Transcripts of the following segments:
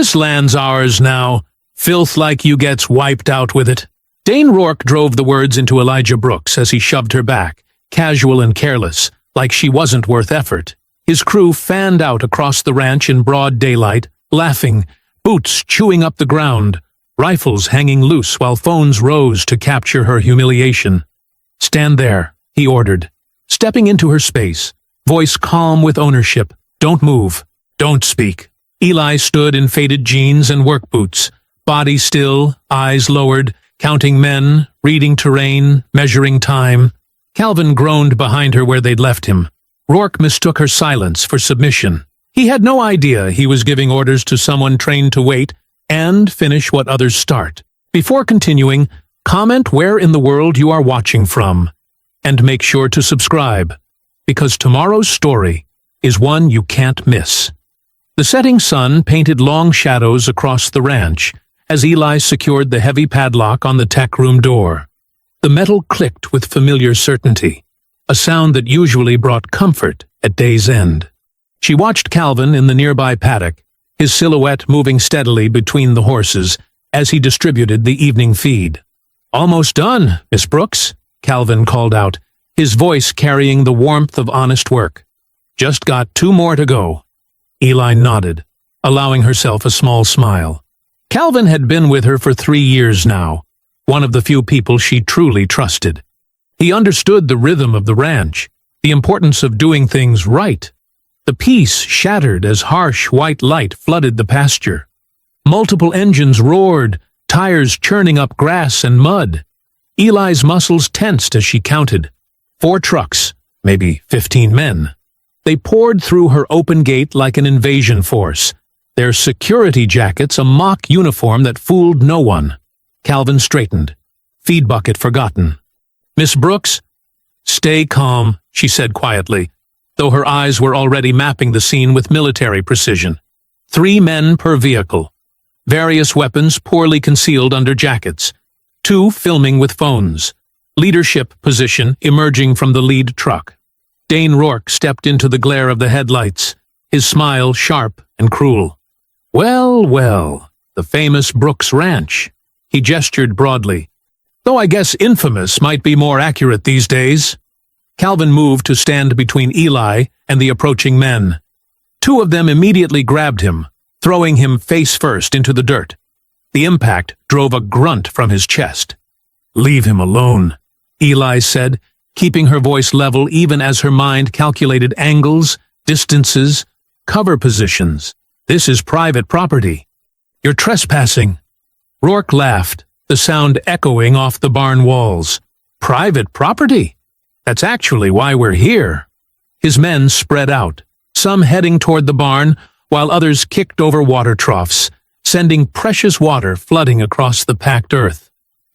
This land's ours now. Filth like you gets wiped out with it." Dane Rourke drove the words into Elijah Brooks as he shoved her back, casual and careless, like she wasn't worth effort. His crew fanned out across the ranch in broad daylight, laughing, boots chewing up the ground, rifles hanging loose while phones rose to capture her humiliation. "Stand there," he ordered, stepping into her space, voice calm with ownership. "Don't move. Don't speak." Eli stood in faded jeans and work boots, body still, eyes lowered, counting men, reading terrain, measuring time. Calvin groaned behind her where they'd left him. Rourke mistook her silence for submission. He had no idea he was giving orders to someone trained to wait and finish what others start. Before continuing, comment where in the world you are watching from, and make sure to subscribe, because tomorrow's story is one you can't miss. The setting sun painted long shadows across the ranch as Eli secured the heavy padlock on the tech room door. The metal clicked with familiar certainty, a sound that usually brought comfort at day's end. She watched Calvin in the nearby paddock, his silhouette moving steadily between the horses as he distributed the evening feed. "Almost done, Miss Brooks," Calvin called out, his voice carrying the warmth of honest work. "Just got 2 more to go." Eli nodded, allowing herself a small smile. Calvin had been with her for 3 years now, one of the few people she truly trusted. He understood the rhythm of the ranch, the importance of doing things right. The peace shattered as harsh white light flooded the pasture. Multiple engines roared, tires churning up grass and mud. Eli's muscles tensed as she counted. 4 trucks, maybe 15 men. They poured through her open gate like an invasion force, their security jackets a mock uniform that fooled no one. Calvin straightened, feed bucket forgotten. "Miss Brooks?" "Stay calm," she said quietly, though her eyes were already mapping the scene with military precision. 3 men per vehicle, various weapons poorly concealed under jackets, 2 filming with phones, leadership position emerging from the lead truck. Dane Rourke stepped into the glare of the headlights, his smile sharp and cruel. "Well, well, the famous Brooks Ranch." He gestured broadly. "Though I guess infamous might be more accurate these days." Calvin moved to stand between Eli and the approaching men. 2 of them immediately grabbed him, throwing him face first into the dirt. The impact drove a grunt from his chest. "Leave him alone," Eli said, keeping her voice level even as her mind calculated angles, distances, cover positions. "This is private property. You're trespassing." Rourke laughed, the sound echoing off the barn walls. "Private property? That's actually why we're here." His men spread out, some heading toward the barn, while others kicked over water troughs, sending precious water flooding across the packed earth.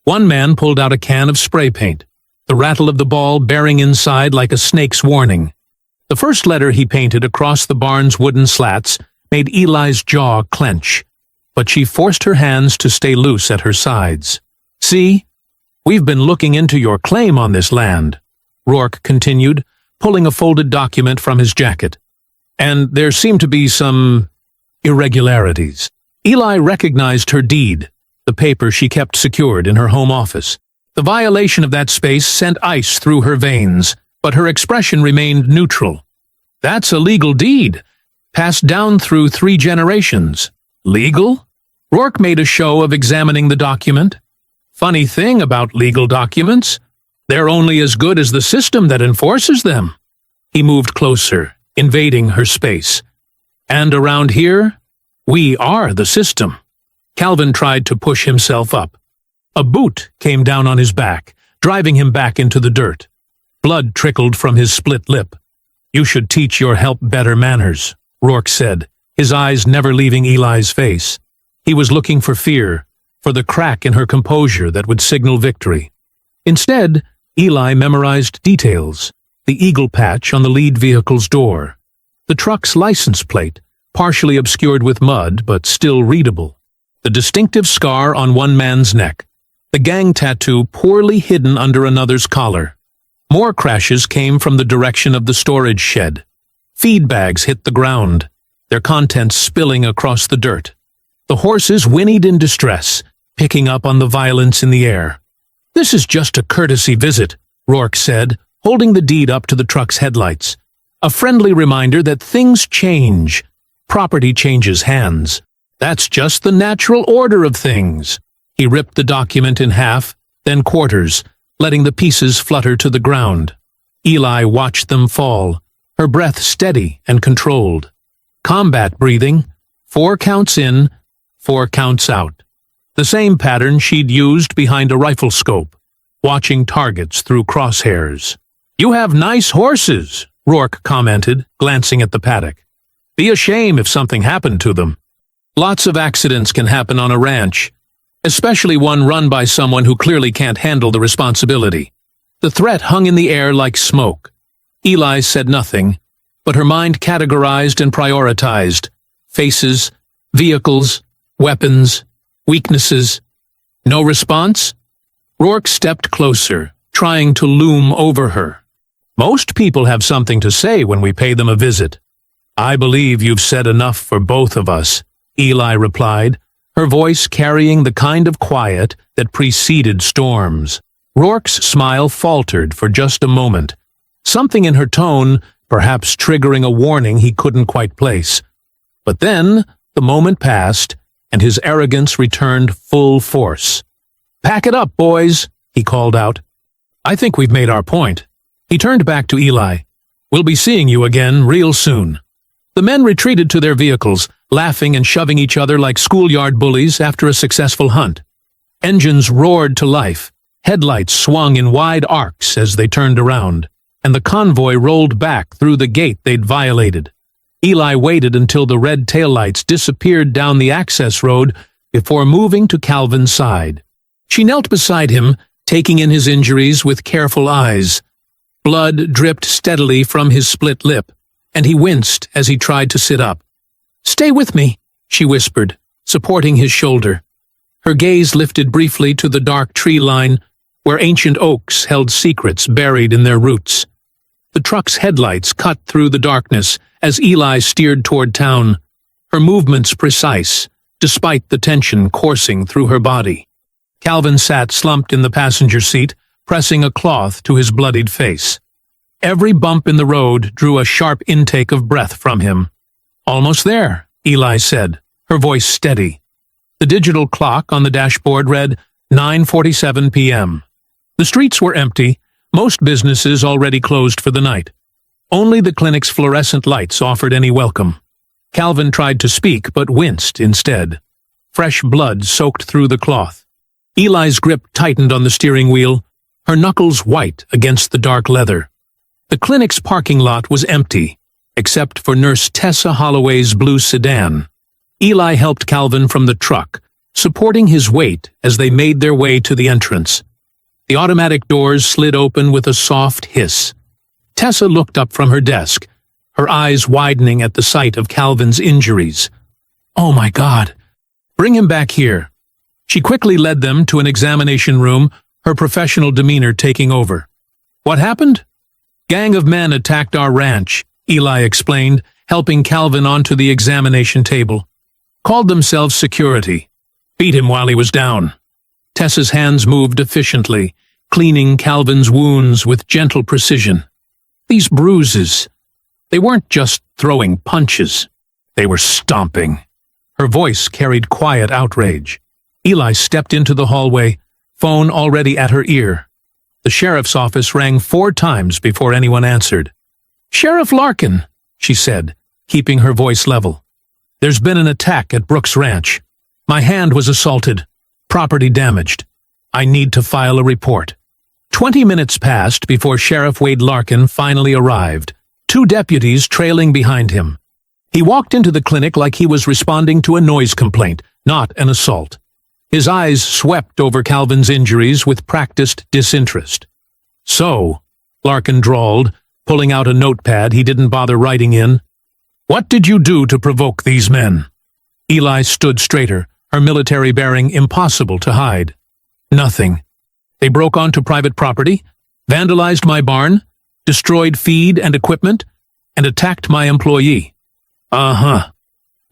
One man pulled out a can of spray paint, the rattle of the ball bearing inside like a snake's warning. The first letter he painted across the barn's wooden slats made Eli's jaw clench, but she forced her hands to stay loose at her sides. "See, we've been looking into your claim on this land," Rourke continued, pulling a folded document from his jacket. "And there seem to be some irregularities." Eli recognized her deed, the paper she kept secured in her home office. The violation of that space sent ice through her veins, but her expression remained neutral. "That's a legal deed, passed down through 3 generations. Legal?" Rourke made a show of examining the document. "Funny thing about legal documents, they're only as good as the system that enforces them." He moved closer, invading her space. "And around here, we are the system." Calvin tried to push himself up. A boot came down on his back, driving him back into the dirt. Blood trickled from his split lip. "You should teach your help better manners," Rourke said, his eyes never leaving Eli's face. He was looking for fear, for the crack in her composure that would signal victory. Instead, Eli memorized details: the eagle patch on the lead vehicle's door, the truck's license plate, partially obscured with mud but still readable, the distinctive scar on one man's neck, the gang tattoo poorly hidden under another's collar. More crashes came from the direction of the storage shed. Feed bags hit the ground, their contents spilling across the dirt. The horses whinnied in distress, picking up on the violence in the air. "This is just a courtesy visit," Rourke said, holding the deed up to the truck's headlights. "A friendly reminder that things change. Property changes hands. That's just the natural order of things." He ripped the document in half, then quarters, letting the pieces flutter to the ground. Eli watched them fall, her breath steady and controlled. Combat breathing, 4 counts in, 4 counts out. The same pattern she'd used behind a rifle scope, watching targets through crosshairs. "You have nice horses," Rourke commented, glancing at the paddock. "Be a shame if something happened to them." Lots of accidents can happen on a ranch, especially one run by someone who clearly can't handle the responsibility. The threat hung in the air like smoke. Eli said nothing, but her mind categorized and prioritized. Faces, vehicles, weapons, weaknesses. No response? Rourke stepped closer, trying to loom over her. "Most people have something to say when we pay them a visit." "I believe you've said enough for both of us," Eli replied, her voice carrying the kind of quiet that preceded storms. Rourke's smile faltered for just a moment, something in her tone perhaps triggering a warning he couldn't quite place. But then the moment passed, and his arrogance returned full force. "Pack it up, boys," he called out. "I think we've made our point." He turned back to Eli. "We'll be seeing you again real soon." The men retreated to their vehicles, laughing and shoving each other like schoolyard bullies after a successful hunt. Engines roared to life, headlights swung in wide arcs as they turned around, and the convoy rolled back through the gate they'd violated. Eli waited until the red taillights disappeared down the access road before moving to Calvin's side. She knelt beside him, taking in his injuries with careful eyes. Blood dripped steadily from his split lip, and he winced as he tried to sit up. "Stay with me," she whispered, supporting his shoulder. Her gaze lifted briefly to the dark tree line, where ancient oaks held secrets buried in their roots. The truck's headlights cut through the darkness as Eli steered toward town, her movements precise, despite the tension coursing through her body. Calvin sat slumped in the passenger seat, pressing a cloth to his bloodied face. Every bump in the road drew a sharp intake of breath from him. "Almost there," Eli said, her voice steady. The digital clock on the dashboard read 9:47 p.m. The streets were empty, most businesses already closed for the night. Only the clinic's fluorescent lights offered any welcome. Calvin tried to speak, but winced instead. Fresh blood soaked through the cloth. Eli's grip tightened on the steering wheel, her knuckles white against the dark leather. The clinic's parking lot was empty, except for Nurse Tessa Holloway's blue sedan. Eli helped Calvin from the truck, supporting his weight as they made their way to the entrance. The automatic doors slid open with a soft hiss. Tessa looked up from her desk, her eyes widening at the sight of Calvin's injuries. "Oh my God! Bring him back here." She quickly led them to an examination room, her professional demeanor taking over. "What happened?" "Gang of men attacked our ranch," Eli explained, helping Calvin onto the examination table. "Called themselves security. Beat him while he was down." Tessa's hands moved efficiently, cleaning Calvin's wounds with gentle precision. These bruises, they weren't just throwing punches. They were stomping. Her voice carried quiet outrage. Eli stepped into the hallway, phone already at her ear. The sheriff's office rang 4 times before anyone answered. "Sheriff Larkin," she said, keeping her voice level. "There's been an attack at Brooks Ranch. My hand was assaulted. Property damaged. I need to file a report." 20 minutes passed before Sheriff Wade Larkin finally arrived, 2 deputies trailing behind him. He walked into the clinic like he was responding to a noise complaint, not an assault. His eyes swept over Calvin's injuries with practiced disinterest. "So," Larkin drawled, pulling out a notepad he didn't bother writing in, "what did you do to provoke these men?" Eli stood straighter, her military bearing impossible to hide. "Nothing. They broke onto private property, vandalized my barn, destroyed feed and equipment, and attacked my employee." "Uh-huh."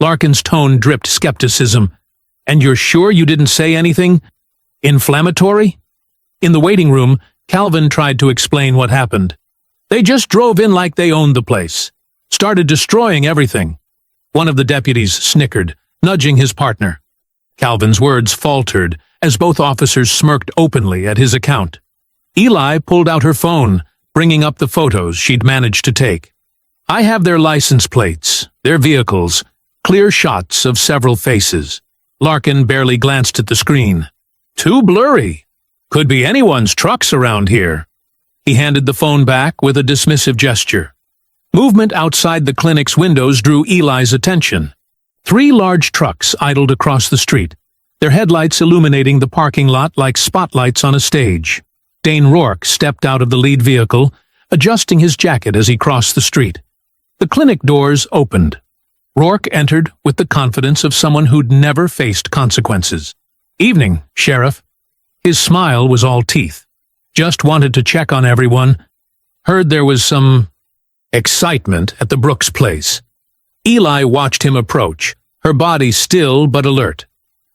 Larkin's tone dripped skepticism, And you're sure you didn't say anything inflammatory? In the waiting room, Calvin tried to explain what happened. They just drove in like they owned the place. Started destroying everything. One of the deputies snickered, nudging his partner. Calvin's words faltered as both officers smirked openly at his account. Eli pulled out her phone, bringing up the photos she'd managed to take. I have their license plates, their vehicles, clear shots of several faces. Larkin barely glanced at the screen. Too blurry. Could be anyone's trucks around here. He handed the phone back with a dismissive gesture. Movement outside the clinic's windows drew Eli's attention. 3 large trucks idled across the street, their headlights illuminating the parking lot like spotlights on a stage. Dane Rourke stepped out of the lead vehicle, adjusting his jacket as he crossed the street. The clinic doors opened. Rourke entered with the confidence of someone who'd never faced consequences. Evening, Sheriff. His smile was all teeth. Just wanted to check on everyone. Heard there was some excitement at the Brooks place. Eli watched him approach, her body still but alert.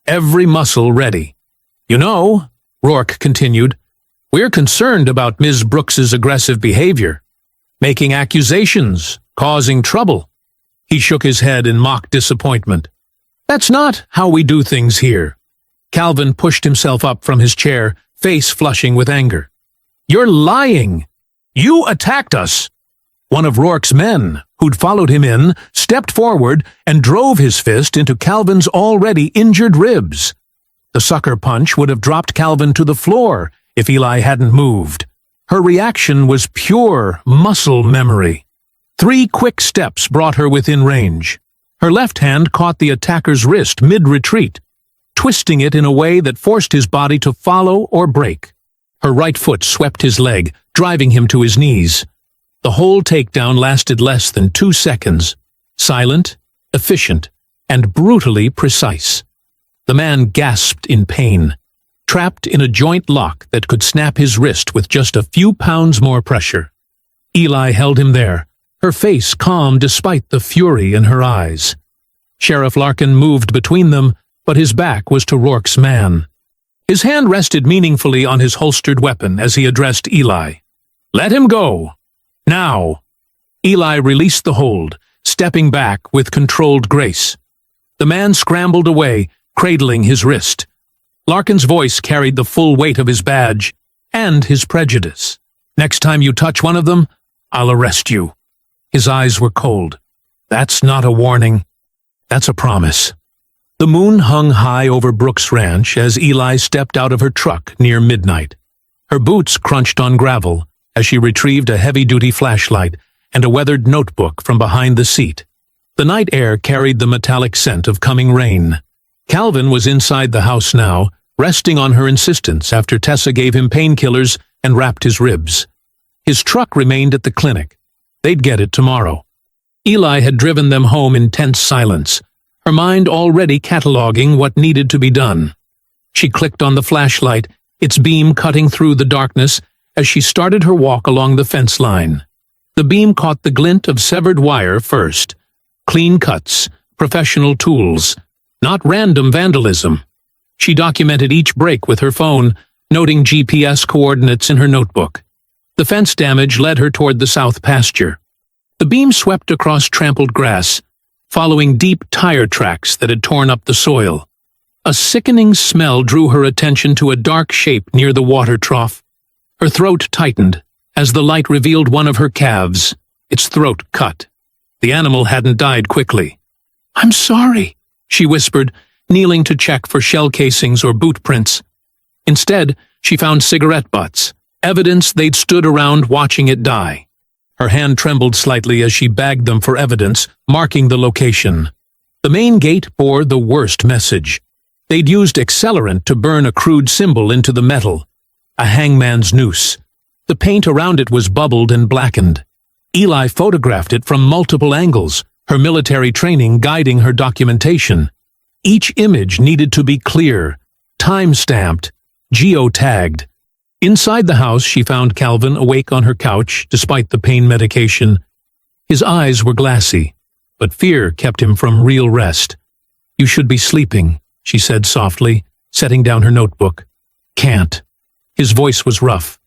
Every muscle ready. You know, Rourke continued, we're concerned about Ms. Brooks's aggressive behavior. Making accusations, causing trouble. He shook his head in mock disappointment. That's not how we do things here. Calvin pushed himself up from his chair, face flushing with anger. You're lying. You attacked us. One of Rourke's men, who'd followed him in, stepped forward and drove his fist into Calvin's already injured ribs. The sucker punch would have dropped Calvin to the floor if Eli hadn't moved. Her reaction was pure muscle memory. 3 quick steps brought her within range. Her left hand caught the attacker's wrist mid-retreat, twisting it in a way that forced his body to follow or break. Her right foot swept his leg, driving him to his knees. The whole takedown lasted less than 2 seconds. Silent, efficient, and brutally precise. The man gasped in pain, trapped in a joint lock that could snap his wrist with just a few pounds more pressure. Eli held him there, her face calm despite the fury in her eyes. Sheriff Larkin moved between them, but his back was to Rourke's man. His hand rested meaningfully on his holstered weapon as he addressed Eli. Let him go. Now. Eli released the hold, stepping back with controlled grace. The man scrambled away, cradling his wrist. Larkin's voice carried the full weight of his badge and his prejudice. Next time you touch one of them, I'll arrest you. His eyes were cold. That's not a warning. That's a promise. The moon hung high over Brooks Ranch as Eli stepped out of her truck near midnight. Her boots crunched on gravel as she retrieved a heavy-duty flashlight and a weathered notebook from behind the seat. The night air carried the metallic scent of coming rain. Calvin was inside the house now, resting on her insistence after Tessa gave him painkillers and wrapped his ribs. His truck remained at the clinic. They'd get it tomorrow. Eli had driven them home in tense silence, her mind already cataloging what needed to be done. She clicked on the flashlight, its beam cutting through the darkness as she started her walk along the fence line. The beam caught the glint of severed wire first. Clean cuts, professional tools, not random vandalism. She documented each break with her phone, noting GPS coordinates in her notebook. The fence damage led her toward the south pasture. The beam swept across trampled grass, following deep tire tracks that had torn up the soil. A sickening smell drew her attention to a dark shape near the water trough. Her throat tightened as the light revealed one of her calves, its throat cut. The animal hadn't died quickly. "I'm sorry," she whispered, kneeling to check for shell casings or boot prints. Instead, she found cigarette butts, evidence they'd stood around watching it die. Her hand trembled slightly as she bagged them for evidence, marking the location. The main gate bore the worst message. They'd used accelerant to burn a crude symbol into the metal, a hangman's noose. The paint around it was bubbled and blackened. Eli photographed it from multiple angles, her military training guiding her documentation. Each image needed to be clear, time-stamped, geotagged. Inside the house, she found Calvin awake on her couch despite the pain medication. His eyes were glassy, but fear kept him from real rest. "You should be sleeping," she said softly, setting down her notebook. Can't. His voice was rough.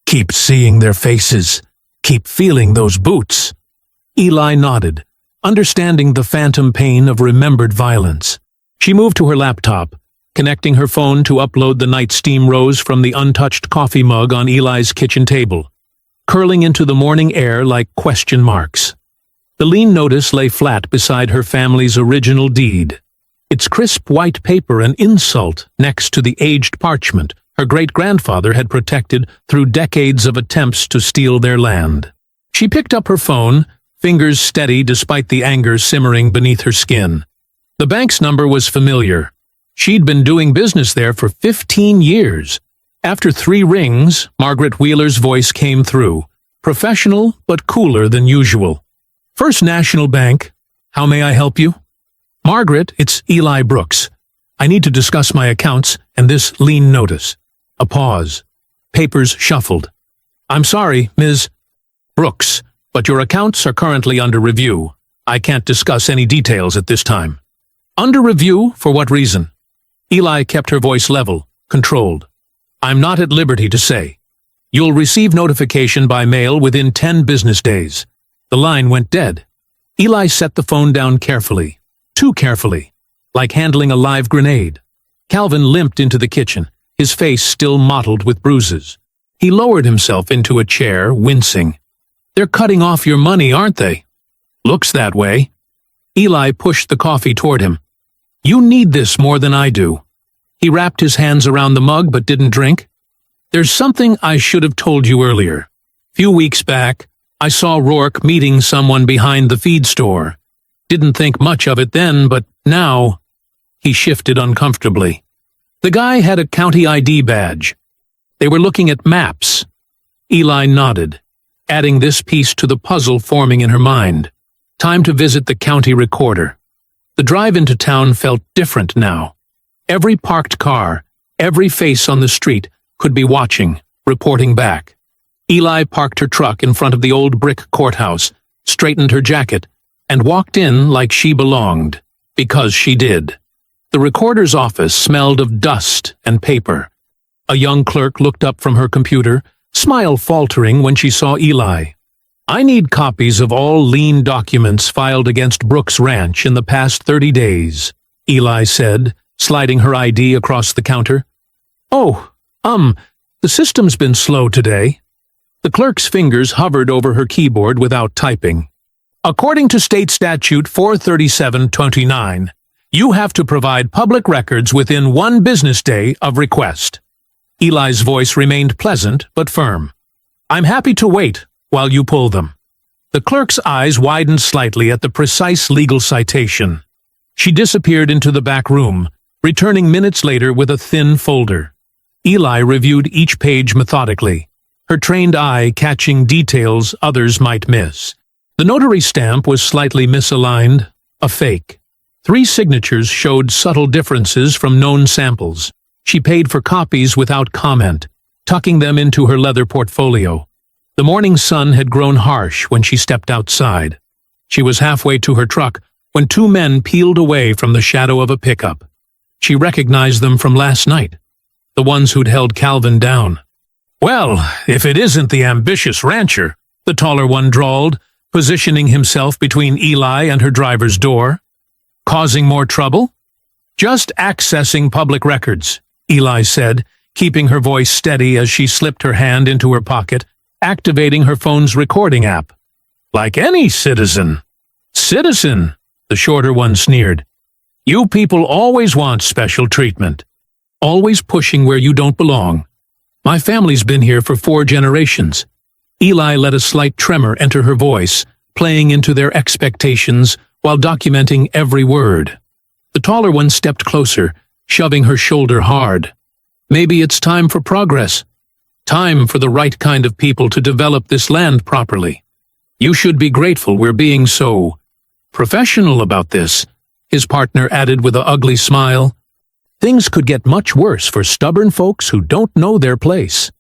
Keep seeing their faces. Keep feeling those boots. Eli nodded, understanding the phantom pain of remembered violence. She moved to her laptop, connecting her phone to upload the night steam rose from the untouched coffee mug on Eli's kitchen table, curling into the morning air like question marks. The lean notice lay flat beside her family's original deed, its crisp white paper an insult next to the aged parchment her great-grandfather had protected through decades of attempts to steal their land. She picked up her phone, fingers steady despite the anger simmering beneath her skin. The bank's number was familiar. She'd been doing business there for 15 years. After 3 rings, Margaret Wheeler's voice came through, professional but cooler than usual. First National Bank, how may I help you? Margaret, it's Eli Brooks. I need to discuss my accounts and this lien notice. A pause. Papers shuffled. I'm sorry, Ms. Brooks, but your accounts are currently under review. I can't discuss any details at this time. Under review? For what reason? Eli kept her voice level, controlled. I'm not at liberty to say. You'll receive notification by mail within 10 business days. The line went dead. Eli set the phone down carefully, too carefully, like handling a live grenade. Calvin limped into the kitchen, his face still mottled with bruises. He lowered himself into a chair, wincing. They're cutting off your money, aren't they? Looks that way. Eli pushed the coffee toward him. You need this more than I do. He wrapped his hands around the mug but didn't drink. There's something I should have told you earlier. Few weeks back, I saw Rourke meeting someone behind the feed store. Didn't think much of it then, but now... He shifted uncomfortably. The guy had a county ID badge. They were looking at maps. Eli nodded, adding this piece to the puzzle forming in her mind. Time to visit the county recorder. The drive into town felt different now. Every parked car, every face on the street could be watching, reporting back. Eli parked her truck in front of the old brick courthouse, straightened her jacket, and walked in like she belonged, because she did. The recorder's office smelled of dust and paper. A young clerk looked up from her computer, smile faltering when she saw Eli. I need copies of all lien documents filed against Brooks Ranch in the past 30 days, Eli said, sliding her ID across the counter. Oh, the system's been slow today. The clerk's fingers hovered over her keyboard without typing. According to State Statute 437-29, you have to provide public records within 1 business day of request. Eli's voice remained pleasant but firm. I'm happy to wait while you pull them. The clerk's eyes widened slightly at the precise legal citation. She disappeared into the back room, returning minutes later with a thin folder. Eli reviewed each page methodically, her trained eye catching details others might miss. The notary stamp was slightly misaligned, a fake. 3 signatures showed subtle differences from known samples. She paid for copies without comment, tucking them into her leather portfolio. The morning sun had grown harsh when she stepped outside. She was halfway to her truck when 2 men peeled away from the shadow of a pickup. She recognized them from last night, the ones who'd held Calvin down. Well, if it isn't the ambitious rancher, the taller one drawled, positioning himself between Eli and her driver's door. Causing more trouble? Just accessing public records, Eli said, keeping her voice steady as she slipped her hand into her pocket, activating her phone's recording app. Like any citizen. Citizen, the shorter one sneered. You people always want special treatment. Always pushing where you don't belong. My family's been here for 4 generations. Eli let a slight tremor enter her voice, playing into their expectations while documenting every word. The taller one stepped closer, shoving her shoulder hard. Maybe it's time for progress. Time for the right kind of people to develop this land properly. You should be grateful we're being so professional about this, his partner added with an ugly smile. Things could get much worse for stubborn folks who don't know their place.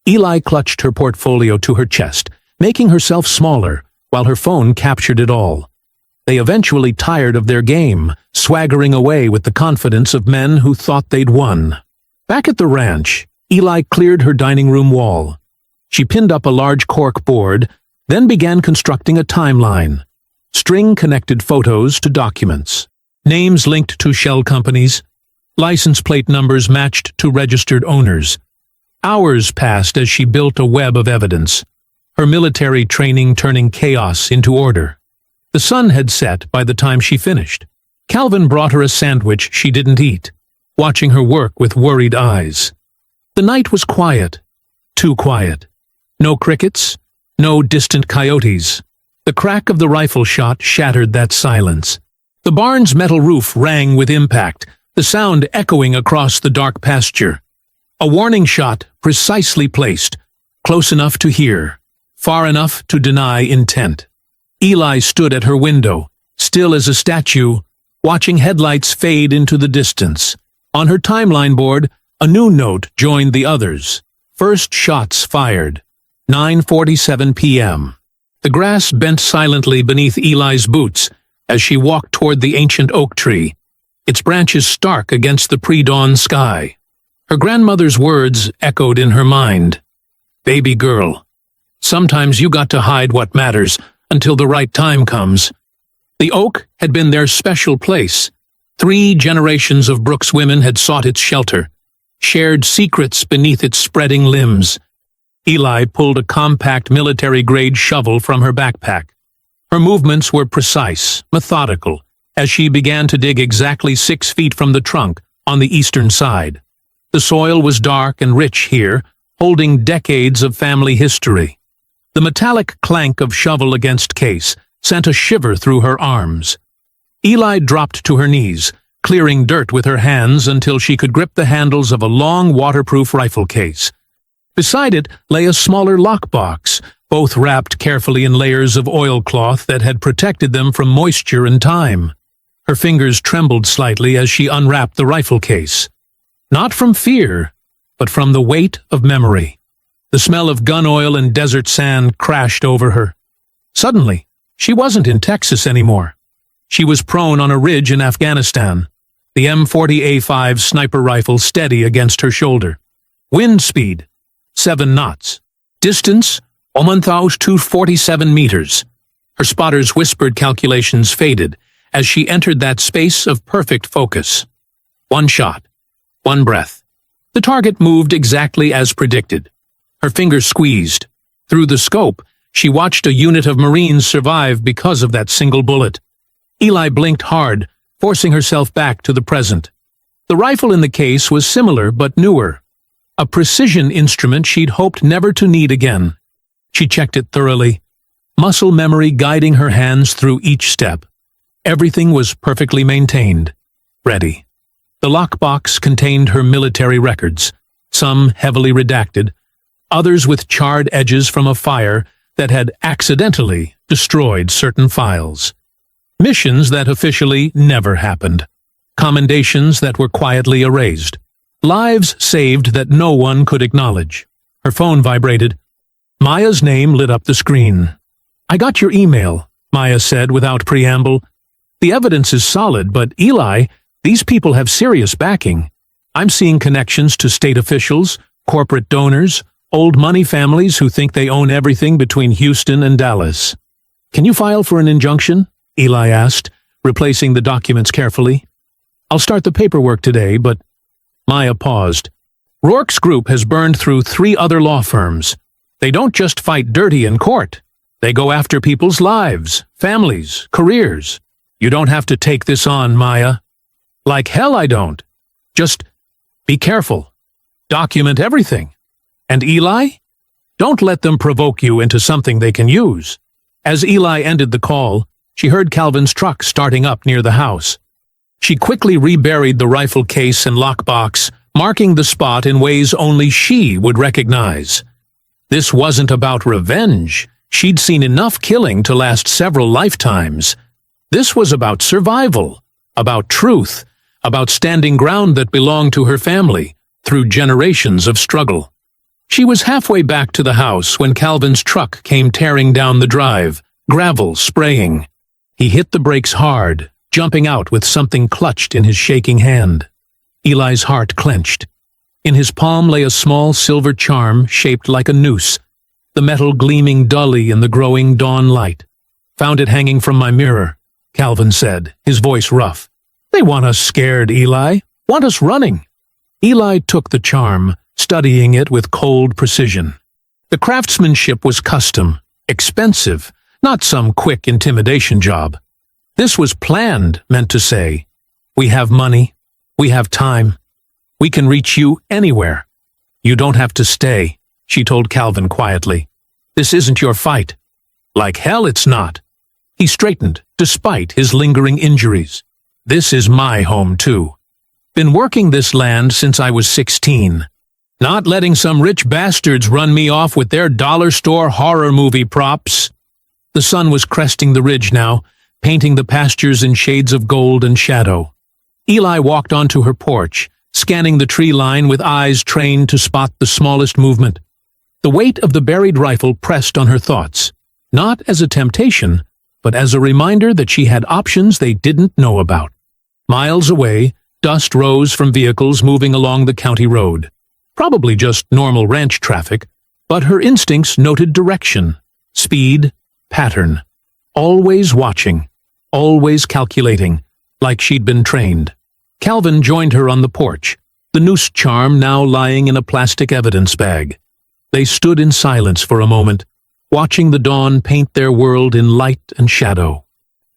Eli clutched her portfolio to her chest, making herself smaller, while her phone captured it all. They eventually tired of their game, swaggering away with the confidence of men who thought they'd won. Back at the ranch, Eli cleared her dining room wall. She pinned up a large cork board, then began constructing a timeline. String-connected photos to documents. Names linked to shell companies. License plate numbers matched to registered owners. Hours passed as she built a web of evidence, her military training turning chaos into order. The sun had set by the time she finished. Calvin brought her a sandwich she didn't eat, watching her work with worried eyes. The night was quiet. Too quiet. No crickets, no distant coyotes. The crack of the rifle shot shattered that silence. The barn's metal roof rang with impact, the sound echoing across the dark pasture. A warning shot precisely placed, close enough to hear, far enough to deny intent. Eli stood at her window, still as a statue, watching headlights fade into the distance. On her timeline board, a new note joined the others. First shots fired. 9:47 p.m. The grass bent silently beneath Eli's boots as she walked toward the ancient oak tree, its branches stark against the pre-dawn sky. Her grandmother's words echoed in her mind. Baby girl, sometimes you got to hide what matters until the right time comes. The oak had been their special place. 3 generations of Brooks women had sought its shelter, shared secrets beneath its spreading limbs. Eli pulled a compact military-grade shovel from her backpack. Her movements were precise, methodical, as she began to dig exactly 6 feet from the trunk on the eastern side. The soil was dark and rich here, holding decades of family history. The metallic clank of shovel against case sent a shiver through her arms. Eli dropped to her knees, clearing dirt with her hands until she could grip the handles of a long waterproof rifle case. Beside it lay a smaller lockbox, both wrapped carefully in layers of oilcloth that had protected them from moisture and time. Her fingers trembled slightly as she unwrapped the rifle case. Not from fear, but from the weight of memory. The smell of gun oil and desert sand crashed over her. Suddenly, she wasn't in Texas anymore. She was prone on a ridge in Afghanistan, the M40A5 sniper rifle steady against her shoulder. Wind speed, 7 knots. Distance, 1,247 meters. Her spotter's whispered calculations faded as she entered that space of perfect focus. 1 shot, 1 breath. The target moved exactly as predicted. Her fingers squeezed. Through the scope, she watched a unit of Marines survive because of that single bullet. Eli blinked hard, forcing herself back to the present. The rifle in the case was similar but newer. A precision instrument she'd hoped never to need again. She checked it thoroughly, muscle memory guiding her hands through each step. Everything was perfectly maintained. Ready. The lockbox contained her military records, some heavily redacted, others with charred edges from a fire that had accidentally destroyed certain files. Missions that officially never happened. Commendations that were quietly erased. Lives saved that no one could acknowledge. Her phone vibrated. Maya's name lit up the screen. "I got your email," Maya said without preamble. "The evidence is solid, but Eli, these people have serious backing. I'm seeing connections to state officials, corporate donors, old money families who think they own everything between Houston and Dallas." "Can you file for an injunction?" Eli asked, replacing the documents carefully. "I'll start the paperwork today, but—" Maya paused. "Rourke's group has burned through 3 other law firms. They don't just fight dirty in court. They go after people's lives, families, careers. You don't have to take this on, Maya." "Like hell I don't. Just be careful. Document everything. And Eli? Don't let them provoke you into something they can use." As Eli ended the call, she heard Calvin's truck starting up near the house. She quickly reburied the rifle case and lockbox, marking the spot in ways only she would recognize. This wasn't about revenge. She'd seen enough killing to last several lifetimes. This was about survival, about truth, about standing ground that belonged to her family through generations of struggle. She was halfway back to the house when Calvin's truck came tearing down the drive, gravel spraying. He hit the brakes hard, jumping out with something clutched in his shaking hand. Eli's heart clenched. In his palm lay a small silver charm shaped like a noose, the metal gleaming dully in the growing dawn light. "Found it hanging from my mirror," Calvin said, his voice rough. "They want us scared, Eli. Want us running." Eli took the charm, studying it with cold precision. The craftsmanship was custom, expensive, not some quick intimidation job. This was planned, meant to say, "We have money. We have time. We can reach you anywhere. You don't have to stay," she told Calvin quietly. "This isn't your fight." "Like hell it's not." He straightened, despite his lingering injuries. "This is my home, too. Been working this land since I was 16. Not letting some rich bastards run me off with their dollar store horror movie props." The sun was cresting the ridge now, painting the pastures in shades of gold and shadow. Eli walked onto her porch, scanning the tree line with eyes trained to spot the smallest movement. The weight of the buried rifle pressed on her thoughts, not as a temptation, but as a reminder that she had options they didn't know about. Miles away, dust rose from vehicles moving along the county road. Probably just normal ranch traffic, but her instincts noted direction, speed, pattern. Always watching, always calculating, like she'd been trained. Calvin joined her on the porch, the noose charm now lying in a plastic evidence bag. They stood in silence for a moment, watching the dawn paint their world in light and shadow.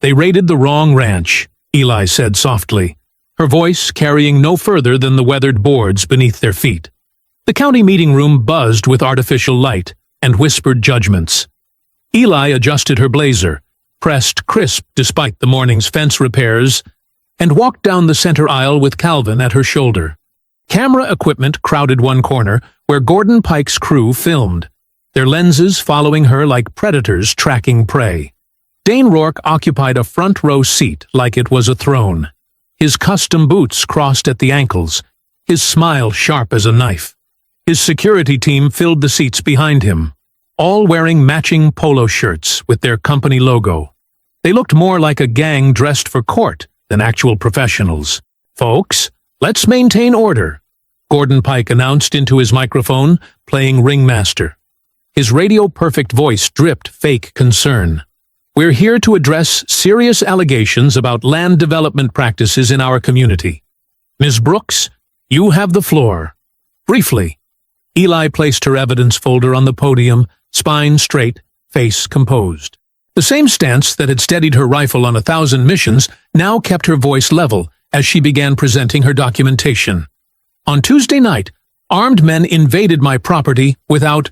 "They raided the wrong ranch," Eli said softly, her voice carrying no further than the weathered boards beneath their feet. The county meeting room buzzed with artificial light and whispered judgments. Eli adjusted her blazer, pressed crisp despite the morning's fence repairs, and walked down the center aisle with Calvin at her shoulder. Camera equipment crowded one corner where Gordon Pike's crew filmed, their lenses following her like predators tracking prey. Dane Rourke occupied a front-row seat like it was a throne. His custom boots crossed at the ankles, his smile sharp as a knife. His security team filled the seats behind him, all wearing matching polo shirts with their company logo. They looked more like a gang dressed for court than actual professionals. "Folks, let's maintain order," Gordon Pike announced into his microphone, playing ringmaster. His radio-perfect voice dripped fake concern. "We're here to address serious allegations about land development practices in our community. Ms. Brooks, you have the floor. Briefly." Eli placed her evidence folder on the podium, spine straight, face composed. The same stance that had steadied her rifle on 1,000 missions now kept her voice level as she began presenting her documentation. "On Tuesday night, armed men invaded my property without—"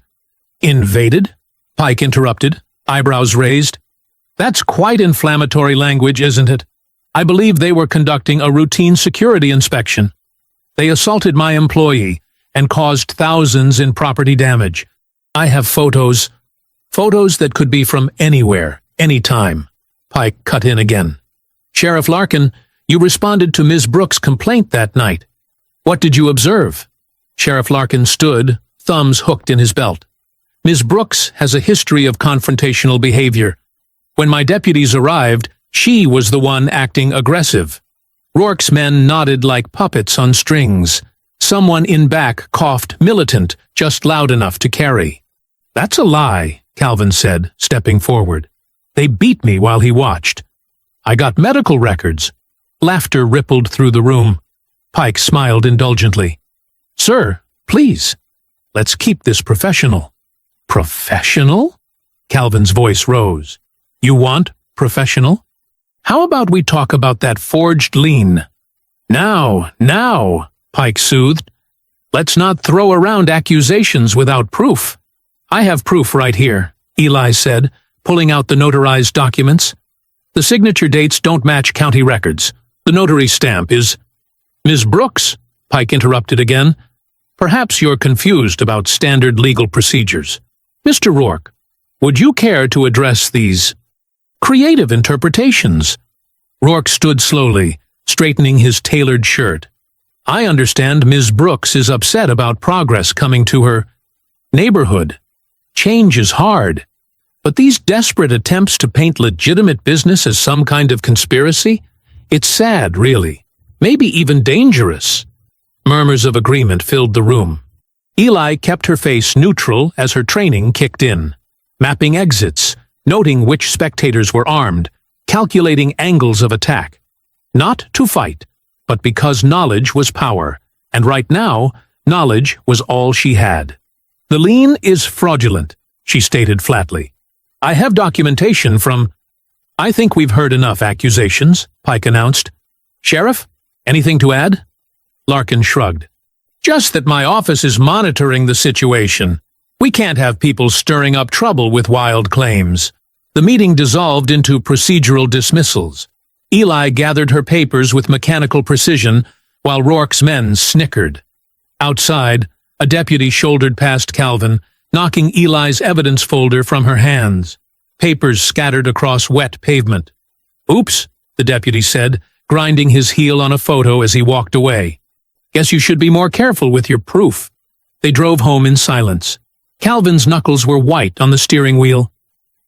"Invaded?" Pike interrupted, eyebrows raised. "That's quite inflammatory language, isn't it? I believe they were conducting a routine security inspection. They assaulted my employee and caused thousands in property damage. I have photos that could be from anywhere, anytime." Pike cut in again. "Sheriff Larkin, you responded to Ms. Brooks' complaint that night. What did you observe?" Sheriff Larkin stood, thumbs hooked in his belt. "Ms. Brooks has a history of confrontational behavior. When my deputies arrived, she was the one acting aggressive. Rourke's men nodded like puppets on strings. Someone in back coughed militant, just loud enough to carry." "That's a lie," Calvin said, stepping forward. "They beat me while he watched. I got medical records." Laughter rippled through the room. Pike smiled indulgently. "Sir, please, let's keep this professional." "Professional?" Calvin's voice rose. "You want professional? How about we talk about that forged lien?" Now, Pike soothed. "Let's not throw around accusations without proof." "I have proof right here," Eli said, pulling out the notarized documents. "The signature dates don't match county records. The notary stamp is—" "Ms. Brooks," Pike interrupted again, "perhaps you're confused about standard legal procedures. Mr. Rourke, would you care to address these creative interpretations?" Rourke stood slowly, straightening his tailored shirt. "I understand Ms. Brooks is upset about progress coming to her neighborhood. Change is hard, But these desperate attempts to paint legitimate business as some kind of conspiracy? It's sad, really. Maybe even dangerous. Murmurs of agreement filled the room. Eli kept her face neutral as her training kicked in, mapping exits, noting which spectators were armed, calculating angles of attack. Not to fight, but because knowledge was power, and right now, knowledge was all she had. "The lien is fraudulent," she stated flatly. "I have documentation from—" "I think we've heard enough accusations," Pike announced. "Sheriff, anything to add?" Larkin shrugged. "Just that my office is monitoring the situation. We can't have people stirring up trouble with wild claims." The meeting dissolved into procedural dismissals. Eli gathered her papers with mechanical precision, while Rourke's men snickered. Outside, a deputy shouldered past Calvin, knocking Eli's evidence folder from her hands. Papers scattered across wet pavement. "Oops," the deputy said, grinding his heel on a photo as he walked away. "Guess you should be more careful with your proof." They drove home in silence. Calvin's knuckles were white on the steering wheel.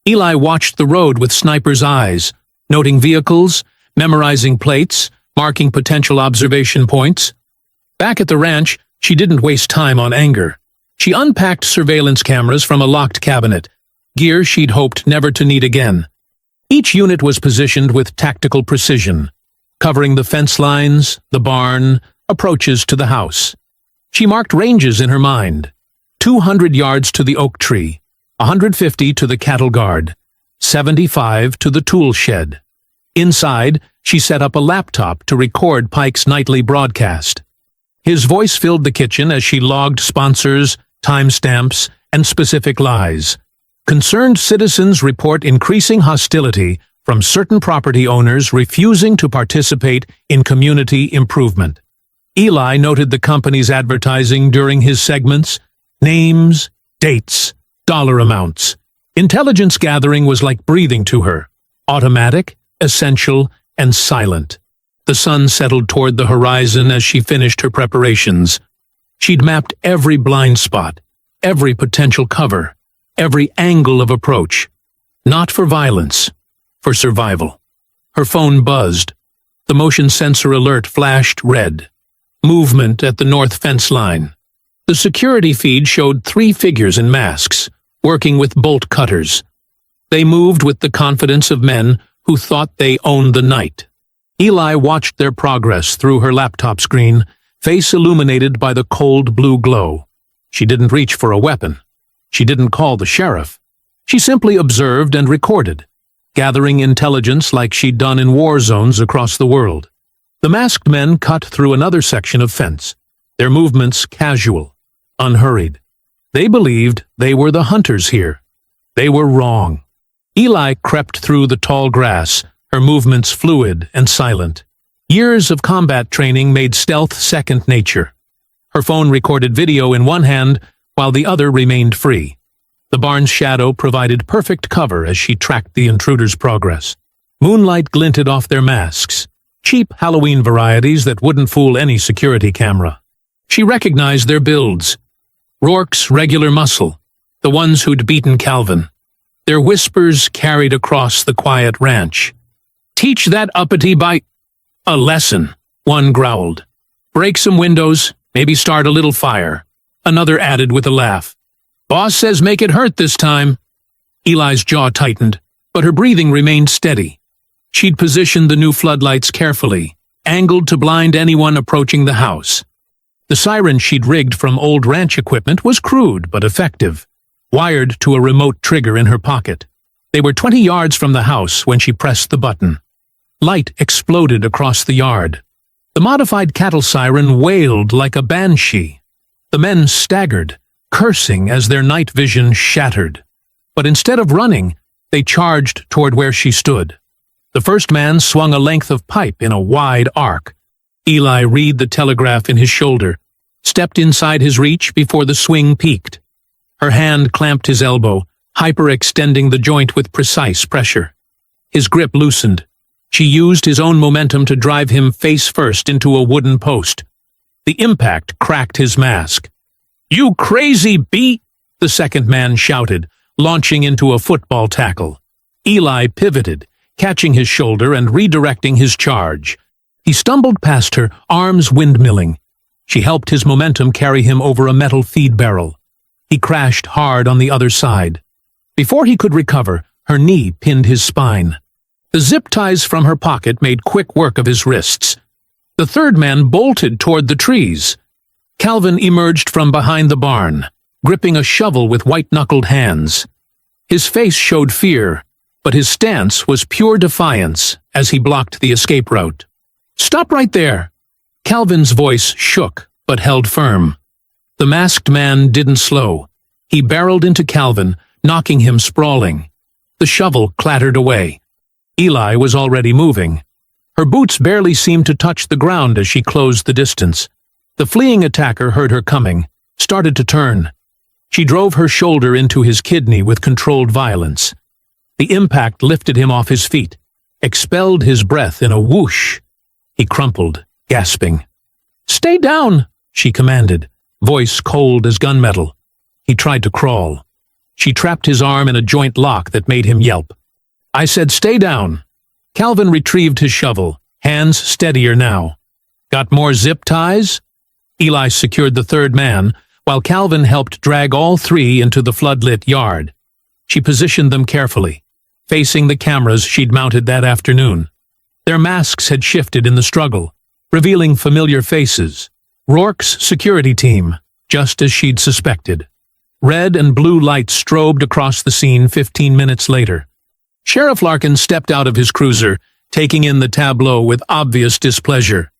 Eli watched the road with sniper's eyes, noting vehicles, memorizing plates, marking potential observation points. Back at the ranch, she didn't waste time on anger. She unpacked surveillance cameras from a locked cabinet, gear she'd hoped never to need again. Each unit was positioned with tactical precision, covering the fence lines, the barn, approaches to the house. She marked ranges in her mind. 200 yards to the oak tree, 150 to the cattle guard, 75 to the tool shed. Inside, she set up a laptop to record Pike's nightly broadcast. His voice filled the kitchen as she logged sponsors, timestamps, and specific lies. Concerned citizens report increasing hostility from certain property owners refusing to participate in community improvement. Eli noted the company's advertising during his segments: names, dates, dollar amounts. Intelligence gathering was like breathing to her, automatic, essential, and silent. The sun settled toward the horizon as she finished her preparations. She'd mapped every blind spot, every potential cover, every angle of approach. Not for violence, for survival. Her phone buzzed. The motion sensor alert flashed red. Movement at the north fence line. The security feed showed 3 figures in masks, working with bolt cutters. They moved with the confidence of men who thought they owned the night. Eli watched their progress through her laptop screen, face illuminated by the cold blue glow. She didn't reach for a weapon. She didn't call the sheriff. She simply observed and recorded, gathering intelligence like she'd done in war zones across the world. The masked men cut through another section of fence, their movements casual, unhurried. They believed they were the hunters here. They were wrong. Eli crept through the tall grass, her movements fluid and silent. Years of combat training made stealth second nature. Her phone recorded video in one hand, while the other remained free. The barn's shadow provided perfect cover as she tracked the intruders' progress. Moonlight glinted off their masks, cheap Halloween varieties that wouldn't fool any security camera. She recognized their builds. Rourke's regular muscle, the ones who'd beaten Calvin. Their whispers carried across the quiet ranch. "Teach that uppity by—" "A lesson," one growled. "Break some windows, maybe start a little fire," another added with a laugh. "Boss says make it hurt this time." Eli's jaw tightened, but her breathing remained steady. She'd positioned the new floodlights carefully, angled to blind anyone approaching the house. The siren she'd rigged from old ranch equipment was crude but effective, wired to a remote trigger in her pocket. They were 20 yards from the house when she pressed the button. Light exploded across the yard. The modified cattle siren wailed like a banshee. The men staggered, cursing as their night vision shattered. But instead of running, they charged toward where she stood. The first man swung a length of pipe in a wide arc. Eli read the telegraph in his shoulder, stepped inside his reach before the swing peaked. Her hand clamped his elbow, hyperextending the joint with precise pressure. His grip loosened. She used his own momentum to drive him face first into a wooden post. The impact cracked his mask. "You crazy beat!" the second man shouted, launching into a football tackle. Eli pivoted, catching his shoulder and redirecting his charge. He stumbled past her, arms windmilling. She helped his momentum carry him over a metal feed barrel. He crashed hard on the other side. Before he could recover, her knee pinned his spine. The zip ties from her pocket made quick work of his wrists. The third man bolted toward the trees. Calvin emerged from behind the barn, gripping a shovel with white-knuckled hands. His face showed fear, but his stance was pure defiance as he blocked the escape route. "Stop right there!" Calvin's voice shook, but held firm. The masked man didn't slow. He barreled into Calvin, knocking him sprawling. The shovel clattered away. Eli was already moving. Her boots barely seemed to touch the ground as she closed the distance. The fleeing attacker heard her coming, started to turn. She drove her shoulder into his kidney with controlled violence. The impact lifted him off his feet, expelled his breath in a whoosh. He crumpled, gasping. "Stay down," she commanded, voice cold as gunmetal. He tried to crawl. She trapped his arm in a joint lock that made him yelp. "I said stay down." Calvin retrieved his shovel, hands steadier now. "Got more zip ties?" Eli secured the third man, while Calvin helped drag all three into the floodlit yard. She positioned them carefully, facing the cameras she'd mounted that afternoon. Their masks had shifted in the struggle, revealing familiar faces. Rourke's security team, just as she'd suspected. Red and blue lights strobed across the scene 15 minutes later. Sheriff Larkin stepped out of his cruiser, taking in the tableau with obvious displeasure.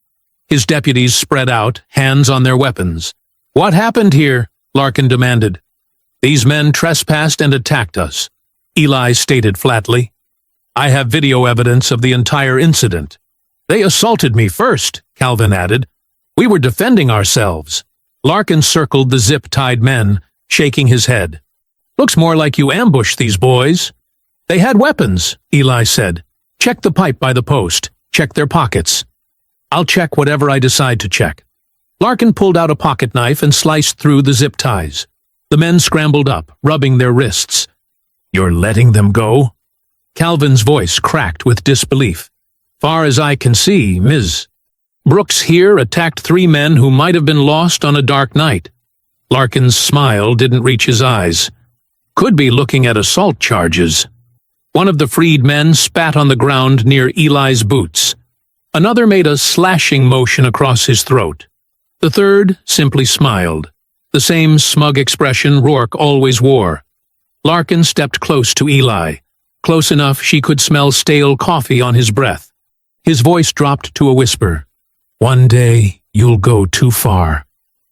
His deputies spread out, hands on their weapons. "What happened here?" Larkin demanded. "These men trespassed and attacked us," Eli stated flatly. "I have video evidence of the entire incident." "They assaulted me first," Calvin added. "We were defending ourselves." Larkin circled the zip-tied men, shaking his head. "Looks more like you ambushed these boys." "They had weapons," Eli said. "Check the pipe by the post. Check their pockets." "I'll check whatever I decide to check." Larkin pulled out a pocket knife and sliced through the zip ties. The men scrambled up, rubbing their wrists. "You're letting them go?" Calvin's voice cracked with disbelief. "Far as I can see, Ms. Brooks here attacked 3 men who might have been lost on a dark night." Larkin's smile didn't reach his eyes. "Could be looking at assault charges." One of the freed men spat on the ground near Eli's boots. Another made a slashing motion across his throat. The third simply smiled, the same smug expression Rourke always wore. Larkin stepped close to Eli, close enough she could smell stale coffee on his breath. His voice dropped to a whisper. "One day, you'll go too far."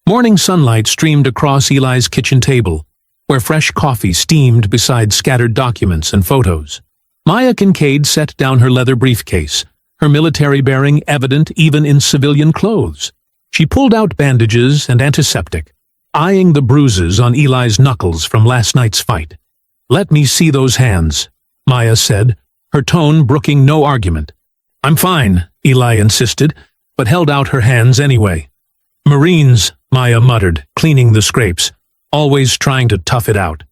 Morning sunlight streamed across Eli's kitchen table, where fresh coffee steamed beside scattered documents and photos. Maya Kincaid set down her leather briefcase, her military bearing evident even in civilian clothes. She pulled out bandages and antiseptic, eyeing the bruises on Eli's knuckles from last night's fight. "Let me see those hands," Maya said, her tone brooking no argument. "I'm fine," Eli insisted, but held out her hands anyway. "Marines," Maya muttered, cleaning the scrapes, always trying to tough it out.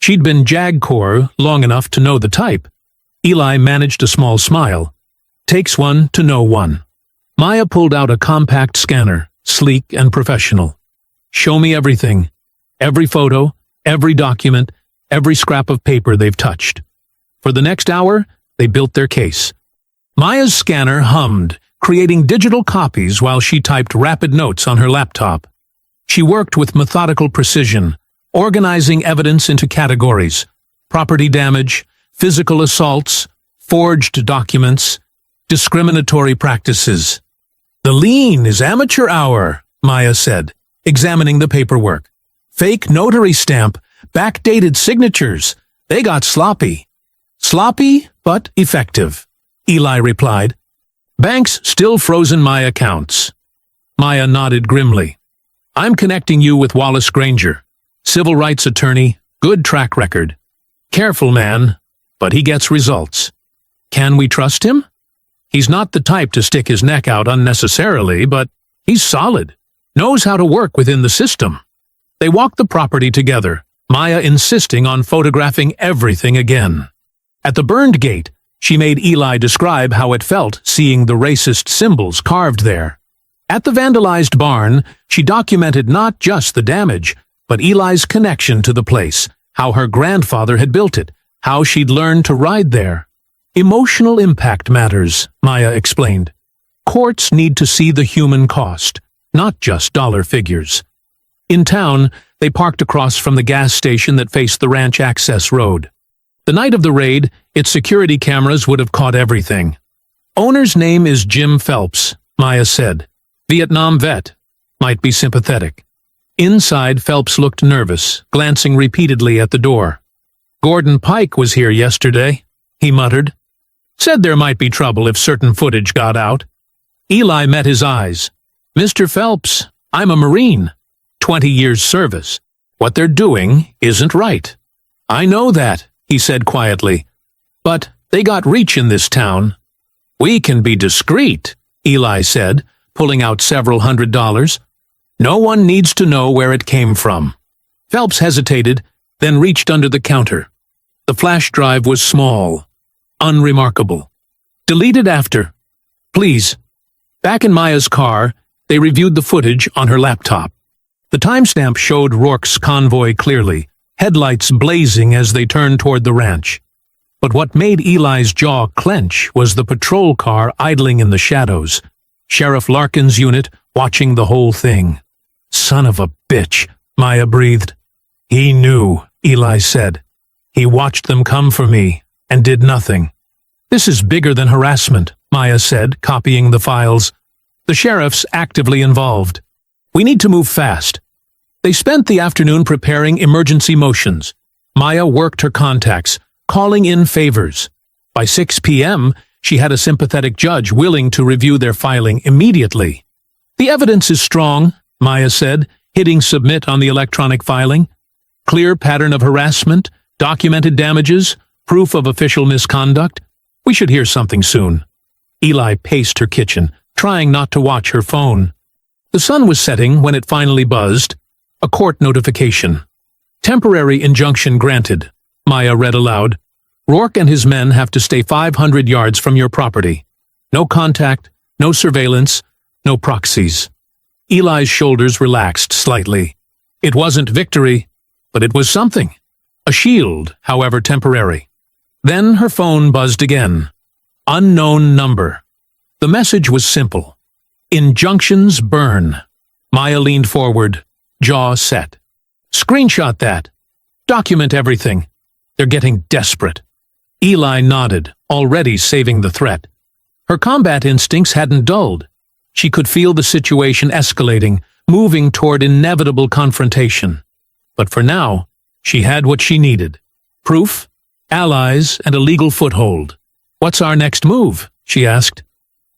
She'd been JAG Corps long enough to know the type. Eli managed a small smile. "Takes one to know one." Maya pulled out a compact scanner, sleek and professional. "Show me everything. Every photo, every document, every scrap of paper they've touched." For the next hour, they built their case. Maya's scanner hummed, creating digital copies while she typed rapid notes on her laptop. She worked with methodical precision, organizing evidence into categories: property damage, physical assaults, forged documents, discriminatory practices. "The lean is amateur hour," Maya said, examining the paperwork. "Fake notary stamp, backdated signatures. They got sloppy." "Sloppy, but effective," Eli replied. "Banks still frozen my accounts." Maya nodded grimly. "I'm connecting you with Wallace Granger, civil rights attorney, good track record. Careful man, but he gets results. Can we trust him? He's not the type to stick his neck out unnecessarily, but he's solid, knows how to work within the system." They walked the property together, Maya insisting on photographing everything again. At the burned gate, she made Eli describe how it felt seeing the racist symbols carved there. At the vandalized barn, she documented not just the damage, but Eli's connection to the place, how her grandfather had built it, how she'd learned to ride there. Emotional impact matters, Maya explained. Courts need to see the human cost, not just dollar figures. In town, they parked across from the gas station that faced the ranch access road. The night of the raid, its security cameras would have caught everything. Owner's name is Jim Phelps, Maya said. Vietnam vet. Might be sympathetic. Inside, Phelps looked nervous, glancing repeatedly at the door. Gordon Pike was here yesterday, he muttered. Said there might be trouble if certain footage got out. Eli met his eyes. Mr. Phelps, I'm a Marine. 20 years service. What they're doing isn't right. I know that, he said quietly. But they got reach in this town. We can be discreet, Eli said, pulling out several $100s. No one needs to know where it came from. Phelps hesitated, then reached under the counter. The flash drive was small, unremarkable. Deleted after. Please. Back in Maya's car, they reviewed the footage on her laptop. The timestamp showed Rourke's convoy clearly, headlights blazing as they turned toward the ranch. But what made Eli's jaw clench was the patrol car idling in the shadows. Sheriff Larkin's unit watching the whole thing. Son of a bitch, Maya breathed. He knew, Eli said. He watched them come for me and did nothing. This is bigger than harassment, Maya said, copying the files. The sheriff's actively involved. We need to move fast. They spent the afternoon preparing emergency motions. Maya worked her contacts, calling in favors. By 6 p.m., she had a sympathetic judge willing to review their filing immediately. The evidence is strong, Maya said, hitting submit on the electronic filing. Clear pattern of harassment, documented damages, proof of official misconduct. We should hear something soon. Eli paced her kitchen, trying not to watch her phone. The sun was setting when it finally buzzed. A court notification. Temporary injunction granted, Maya read aloud. Rourke and his men have to stay 500 yards from your property. No contact, no surveillance, no proxies. Eli's shoulders relaxed slightly. It wasn't victory, but it was something. A shield, however temporary. Then her phone buzzed again. Unknown number. The message was simple. Injunctions burn. Maya leaned forward, jaw set. Screenshot that. Document everything. They're getting desperate. Eli nodded, already saving the threat. Her combat instincts hadn't dulled. She could feel the situation escalating, moving toward inevitable confrontation. But for now, she had what she needed. Proof, allies, and a legal foothold. What's our next move? She asked.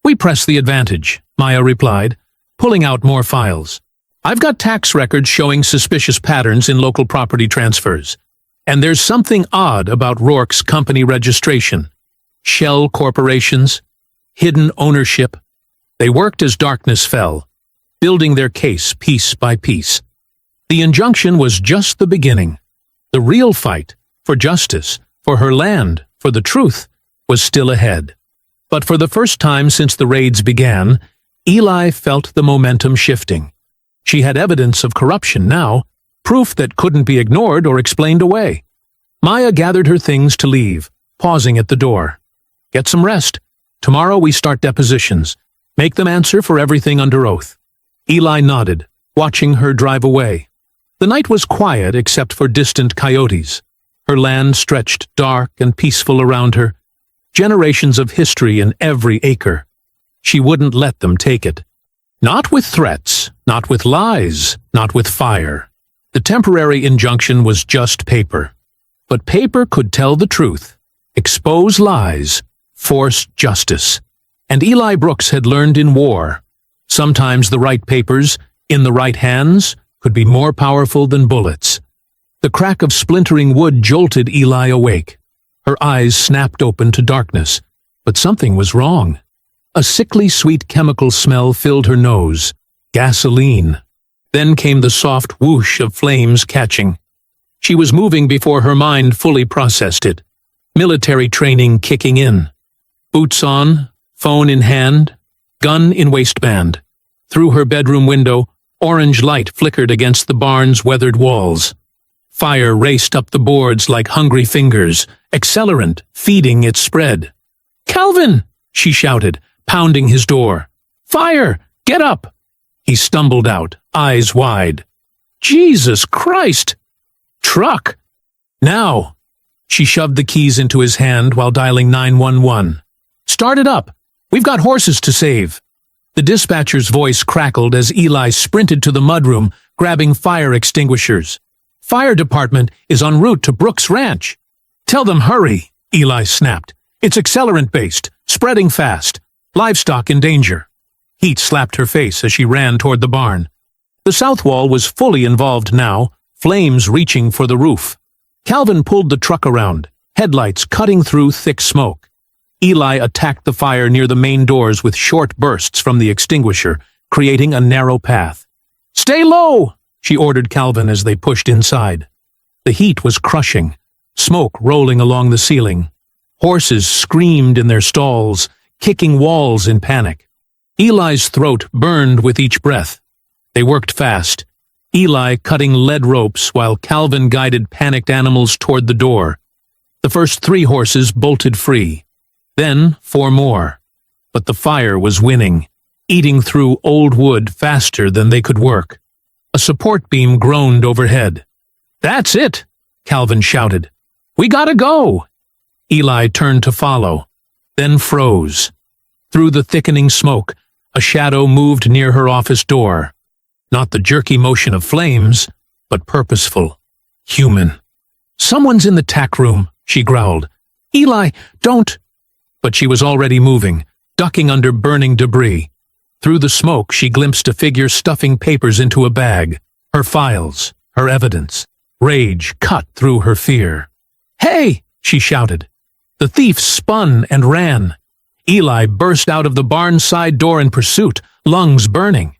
We press the advantage, Maya replied, pulling out more files. I've got tax records showing suspicious patterns in local property transfers. And there's something odd about Rourke's company registration. Shell corporations, hidden ownership. They worked as darkness fell, building their case piece by piece. The injunction was just the beginning. The real fight, for justice, for her land, for the truth, was still ahead. But for the first time since the raids began, Eli felt the momentum shifting. She had evidence of corruption now, proof that couldn't be ignored or explained away. Maya gathered her things to leave, pausing at the door. Get some rest. Tomorrow we start depositions. Make them answer for everything under oath. Eli nodded, watching her drive away. The night was quiet except for distant coyotes. Her land stretched dark and peaceful around her. Generations of history in every acre. She wouldn't let them take it. Not with threats, not with lies, not with fire. The temporary injunction was just paper. But paper could tell the truth, expose lies, force justice. And Eli Brooks had learned in war. Sometimes the right papers, in the right hands, could be more powerful than bullets. The crack of splintering wood jolted Eli awake. Her eyes snapped open to darkness, but something was wrong. A sickly sweet chemical smell filled her nose. Gasoline. Then came the soft whoosh of flames catching. She was moving before her mind fully processed it. Military training kicking in. Boots on, phone in hand, gun in waistband. Through her bedroom window, orange light flickered against the barn's weathered walls. Fire raced up the boards like hungry fingers, accelerant, feeding its spread. "Calvin!" she shouted, pounding his door. "Fire! Get up!" He stumbled out, eyes wide. "Jesus Christ!" "Truck!" "Now!" She shoved the keys into his hand while dialing 911. "Start it up! We've got horses to save!" The dispatcher's voice crackled as Eli sprinted to the mudroom, grabbing fire extinguishers. "Fire department is en route to Brooks Ranch." "Tell them hurry," Eli snapped. "It's accelerant-based, spreading fast. Livestock in danger." Heat slapped her face as she ran toward the barn. The south wall was fully involved now, flames reaching for the roof. Calvin pulled the truck around, headlights cutting through thick smoke. Eli attacked the fire near the main doors with short bursts from the extinguisher, creating a narrow path. "Stay low!" she ordered Calvin as they pushed inside. The heat was crushing, smoke rolling along the ceiling. Horses screamed in their stalls, kicking walls in panic. Eli's throat burned with each breath. They worked fast, Eli cutting lead ropes while Calvin guided panicked animals toward the door. The first 3 horses bolted free. Then 4 more. But the fire was winning, eating through old wood faster than they could work. A support beam groaned overhead. "That's it!" Calvin shouted. "We gotta go!" Eli turned to follow, then froze. Through the thickening smoke, a shadow moved near her office door. Not the jerky motion of flames, but purposeful, human. "Someone's in the tack room," she growled. "Eli, don't—" But she was already moving, ducking under burning debris. Through the smoke, she glimpsed a figure stuffing papers into a bag. Her files, her evidence. Rage cut through her fear. "Hey!" she shouted. The thief spun and ran. Eli burst out of the barn side door in pursuit, lungs burning.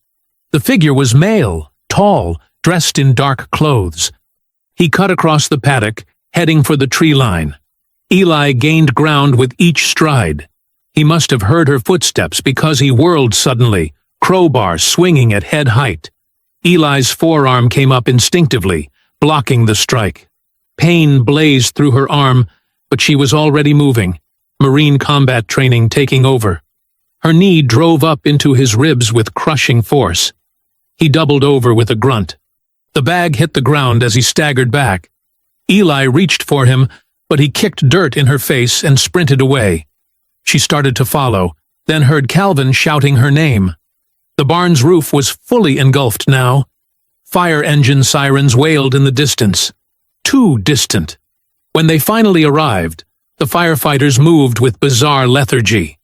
The figure was male, tall, dressed in dark clothes. He cut across the paddock, heading for the tree line. Eli gained ground with each stride. He must have heard her footsteps because he whirled suddenly, crowbar swinging at head height. Eli's forearm came up instinctively, blocking the strike. Pain blazed through her arm, but she was already moving, Marine combat training taking over. Her knee drove up into his ribs with crushing force. He doubled over with a grunt. The bag hit the ground as he staggered back. Eli reached for him, but he kicked dirt in her face and sprinted away. She started to follow, then heard Calvin shouting her name. The barn's roof was fully engulfed now. Fire engine sirens wailed in the distance. Too distant. When they finally arrived, the firefighters moved with bizarre lethargy.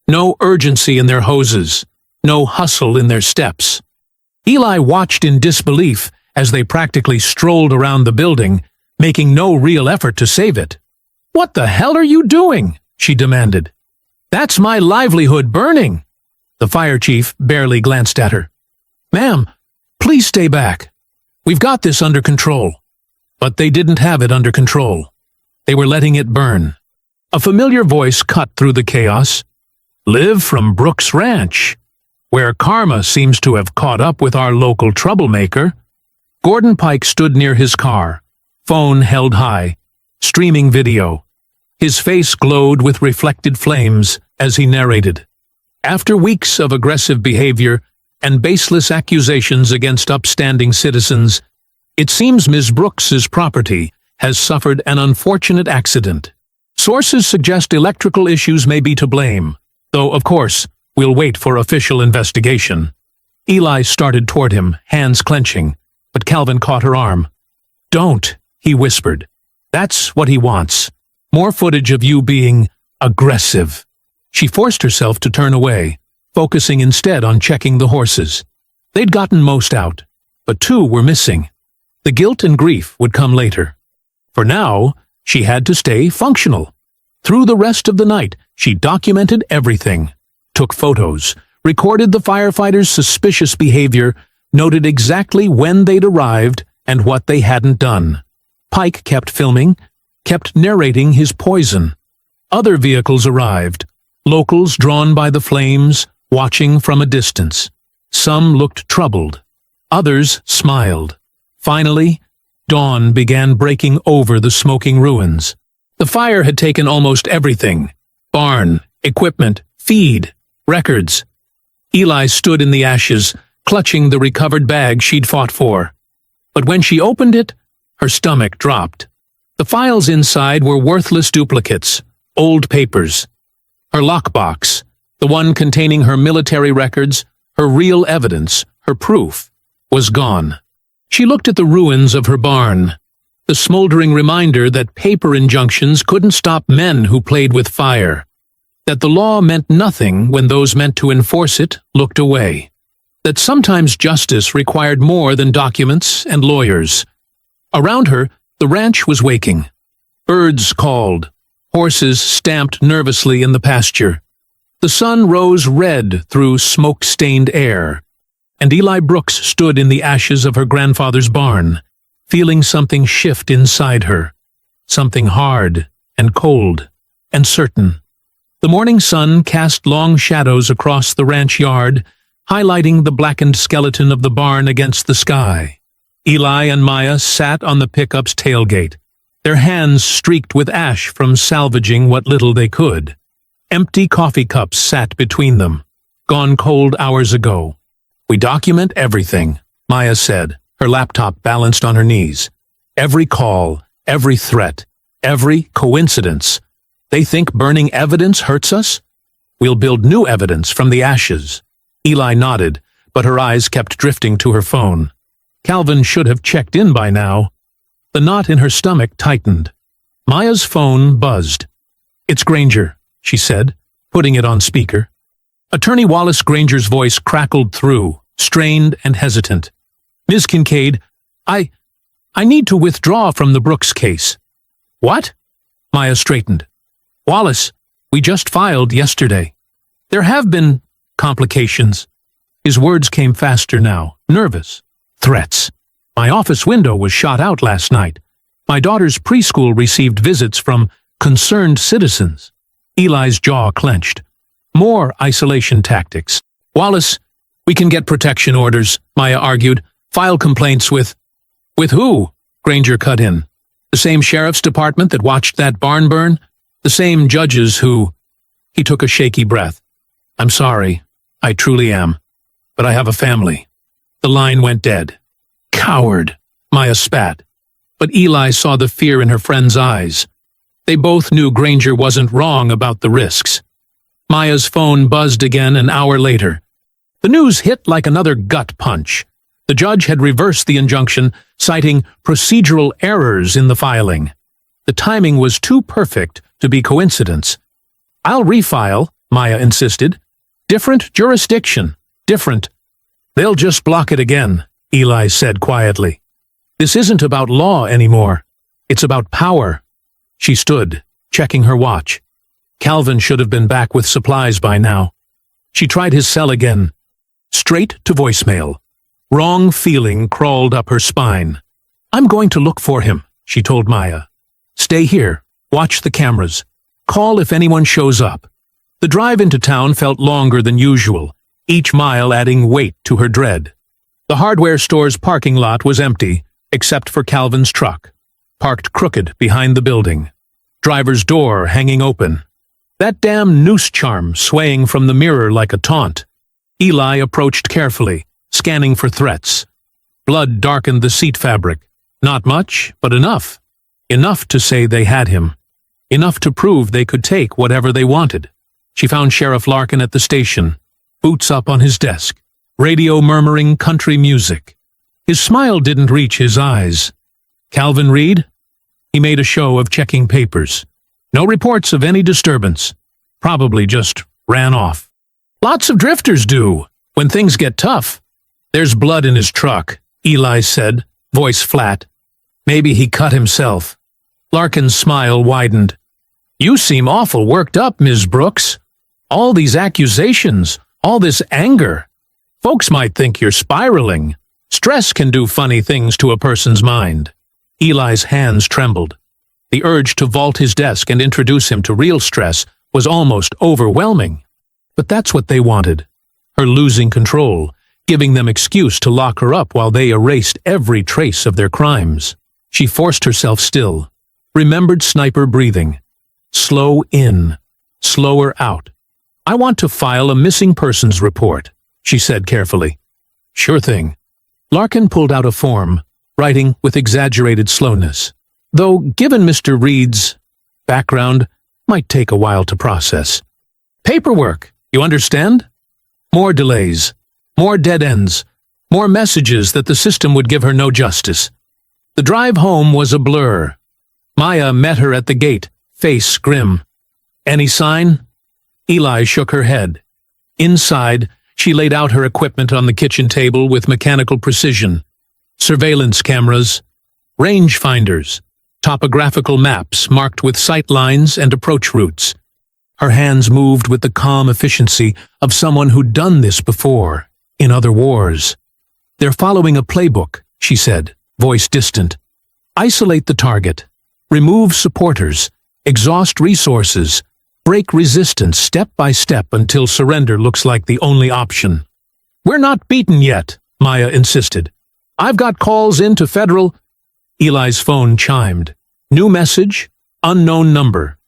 No urgency in their hoses, no hustle in their steps. Eli watched in disbelief as they practically strolled around the building, making no real effort to save it. "What the hell are you doing?" she demanded. "That's my livelihood burning." The fire chief barely glanced at her. "Ma'am, please stay back. We've got this under control." But they didn't have it under control. They were letting it burn. A familiar voice cut through the chaos. "Live from Brooks Ranch, where karma seems to have caught up with our local troublemaker." Gordon Pike stood near his car, phone held high, streaming video. His face glowed with reflected flames as he narrated. After weeks of aggressive behavior and baseless accusations against upstanding citizens, it seems Ms. Brooks's property has suffered an unfortunate accident. Sources suggest electrical issues may be to blame, though, of course, we'll wait for official investigation. Eli started toward him, hands clenching, but Calvin caught her arm. "Don't," he whispered. "That's what he wants. More footage of you being aggressive." She forced herself to turn away, focusing instead on checking the horses. They'd gotten most out, but 2 were missing. The guilt and grief would come later. For now, she had to stay functional. Through the rest of the night, she documented everything, took photos, recorded the firefighters' suspicious behavior, noted exactly when they'd arrived and what they hadn't done. Pike kept filming, kept narrating his poison. Other vehicles arrived, locals drawn by the flames, watching from a distance. Some looked troubled. Others smiled. Finally, dawn began breaking over the smoking ruins. The fire had taken almost everything: barn, equipment, feed, records. Eli stood in the ashes, clutching the recovered bag she'd fought for. But when she opened it, her stomach dropped. The files inside were worthless duplicates, old papers. Her lockbox, the one containing her military records, her real evidence, her proof, was gone. She looked at the ruins of her barn, the smoldering reminder that paper injunctions couldn't stop men who played with fire, that the law meant nothing when those meant to enforce it looked away, that sometimes justice required more than documents and lawyers. Around her, the ranch was waking. Birds called. Horses stamped nervously in the pasture. The sun rose red through smoke-stained air, and Eli Brooks stood in the ashes of her grandfather's barn, feeling something shift inside her, something hard and cold and certain. The morning sun cast long shadows across the ranch yard, highlighting the blackened skeleton of the barn against the sky. Eli and Maya sat on the pickup's tailgate, their hands streaked with ash from salvaging what little they could. Empty coffee cups sat between them, gone cold hours ago. "We document everything," Maya said, her laptop balanced on her knees. "Every call, every threat, every coincidence. They think burning evidence hurts us? We'll build new evidence from the ashes." Eli nodded, but her eyes kept drifting to her phone. Calvin should have checked in by now. The knot in her stomach tightened. Maya's phone buzzed. "It's Granger," she said, putting it on speaker. Attorney Wallace Granger's voice crackled through, strained and hesitant. "Ms. Kincaid, I need to withdraw from the Brooks case." "What?" Maya straightened. "Wallace, we just filed yesterday. There have been complications." His words came faster now, nervous. "Threats. My office window was shot out last night. My daughter's preschool received visits from concerned citizens." Eli's jaw clenched. More isolation tactics. "Wallace, we can get protection orders," Maya argued. "File complaints with..." "With who?" Granger cut in. "The same sheriff's department that watched that barn burn? The same judges who..." He took a shaky breath. "I'm sorry. I truly am. But I have a family." The line went dead. "Coward," Maya spat. But Eli saw the fear in her friend's eyes. They both knew Granger wasn't wrong about the risks. Maya's phone buzzed again an hour later. The news hit like another gut punch. The judge had reversed the injunction, citing procedural errors in the filing. The timing was too perfect to be coincidence. "I'll refile," Maya insisted. "Different jurisdiction. Different." "They'll just block it again," Eli said quietly. "This isn't about law anymore. It's about power." She stood, checking her watch. Calvin should have been back with supplies by now. She tried his cell again. Straight to voicemail. Wrong feeling crawled up her spine. "I'm going to look for him," she told Maya. "Stay here. Watch the cameras. Call if anyone shows up." The drive into town felt longer than usual, each mile adding weight to her dread. The hardware store's parking lot was empty, except for Calvin's truck, parked crooked behind the building. Driver's door hanging open. That damn noose charm swaying from the mirror like a taunt. Eli approached carefully, scanning for threats. Blood darkened the seat fabric. Not much, but enough. Enough to say they had him. Enough to prove they could take whatever they wanted. She found Sheriff Larkin at the station, boots up on his desk, radio murmuring country music. His smile didn't reach his eyes. "Calvin Reed?" He made a show of checking papers. No reports of any disturbance. Probably just ran off. "Lots of drifters do, when things get tough." "There's blood in his truck," Eli said, voice flat. "Maybe he cut himself." Larkin's smile widened. "You seem awful worked up, Ms. Brooks. All these accusations, all this anger. Folks might think you're spiraling. Stress can do funny things to a person's mind." Eli's hands trembled. The urge to vault his desk and introduce him to real stress was almost overwhelming. But that's what they wanted. Her losing control, giving them excuse to lock her up while they erased every trace of their crimes. She forced herself still, remembered sniper breathing. Slow in, slower out. "I want to file a missing persons report," she said carefully. "Sure thing." Larkin pulled out a form, writing with exaggerated slowness. Though, given Mr. Reed's background, might take a while to process. "Paperwork, you understand? More delays, more dead ends, more messages that the system would give her no justice." The drive home was a blur. Maya met her at the gate, face grim. "Any sign?" Eli shook her head. Inside, she laid out her equipment on the kitchen table with mechanical precision. Surveillance cameras, rangefinders, topographical maps marked with sight lines and approach routes. Her hands moved with the calm efficiency of someone who'd done this before, in other wars. "They're following a playbook," she said, voice distant. "Isolate the target. Remove supporters. Exhaust resources. Break resistance step by step until surrender looks like the only option." "We're not beaten yet," Maya insisted. "I've got calls in to Federal—" Eli's phone chimed. New message, unknown number.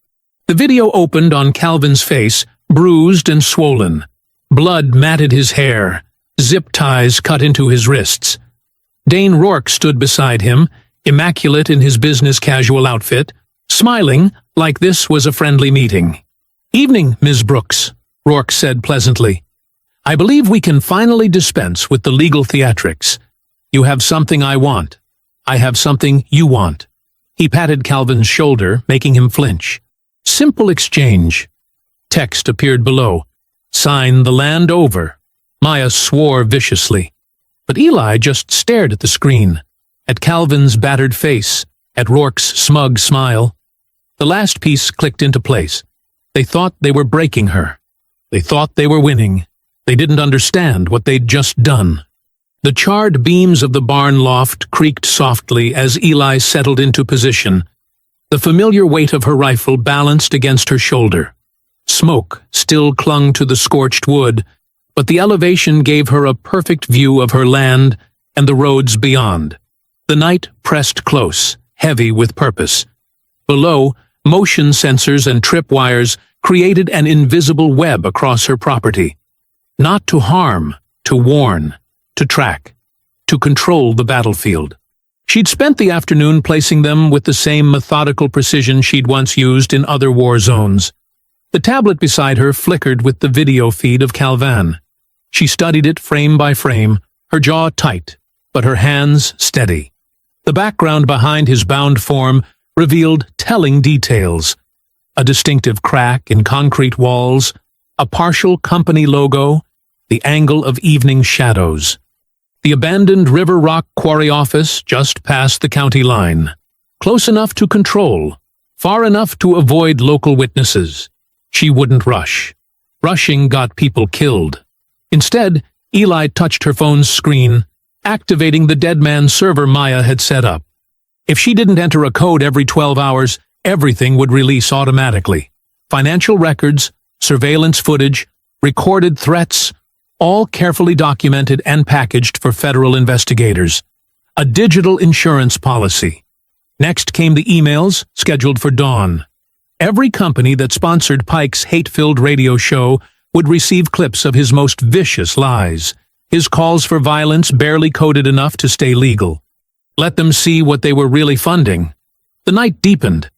The video opened on Calvin's face, bruised and swollen. Blood matted his hair. Zip ties cut into his wrists. Dane Rourke stood beside him, immaculate in his business casual outfit, smiling like this was a friendly meeting. "Evening, Ms. Brooks," Rourke said pleasantly. "I believe we can finally dispense with the legal theatrics. You have something I want. I have something you want." He patted Calvin's shoulder, making him flinch. Simple exchange. Text appeared below. "Sign the land over." Maya swore viciously. But Eli just stared at the screen, at Calvin's battered face, at Rourke's smug smile. The last piece clicked into place. They thought they were breaking her. They thought they were winning. They didn't understand what they'd just done. The charred beams of the barn loft creaked softly as Eli settled into position. The familiar weight of her rifle balanced against her shoulder. Smoke still clung to the scorched wood, but the elevation gave her a perfect view of her land and the roads beyond. The night pressed close, heavy with purpose. Below, motion sensors and tripwires created an invisible web across her property. Not to harm, to warn, to track, to control the battlefield. She'd spent the afternoon placing them with the same methodical precision she'd once used in other war zones. The tablet beside her flickered with the video feed of Calvan. She studied it frame by frame, her jaw tight, but her hands steady. The background behind his bound form revealed telling details. A distinctive crack in concrete walls, a partial company logo, the angle of evening shadows. The abandoned River Rock Quarry office just past the county line. Close enough to control, far enough to avoid local witnesses. She wouldn't rush. Rushing got people killed. Instead, Eli touched her phone's screen, activating the dead man server Maya had set up. If she didn't enter a code every 12 hours, everything would release automatically. Financial records, surveillance footage, recorded threats, all carefully documented and packaged for federal investigators. A digital insurance policy. Next came the emails, scheduled for dawn. Every company that sponsored Pike's hate-filled radio show would receive clips of his most vicious lies, his calls for violence barely coded enough to stay legal. Let them see what they were really funding. The night deepened.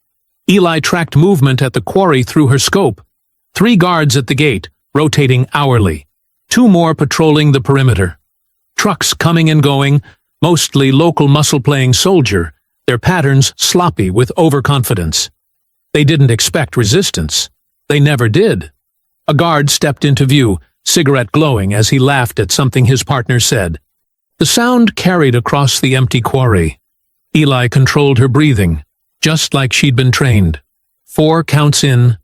Eli tracked movement at the quarry through her scope. 3 guards at the gate, rotating hourly. 2 more patrolling the perimeter. Trucks coming and going, mostly local muscle-playing soldier, their patterns sloppy with overconfidence. They didn't expect resistance. They never did. A guard stepped into view, cigarette glowing as he laughed at something his partner said. The sound carried across the empty quarry. Eli controlled her breathing, just like she'd been trained. 4 counts in,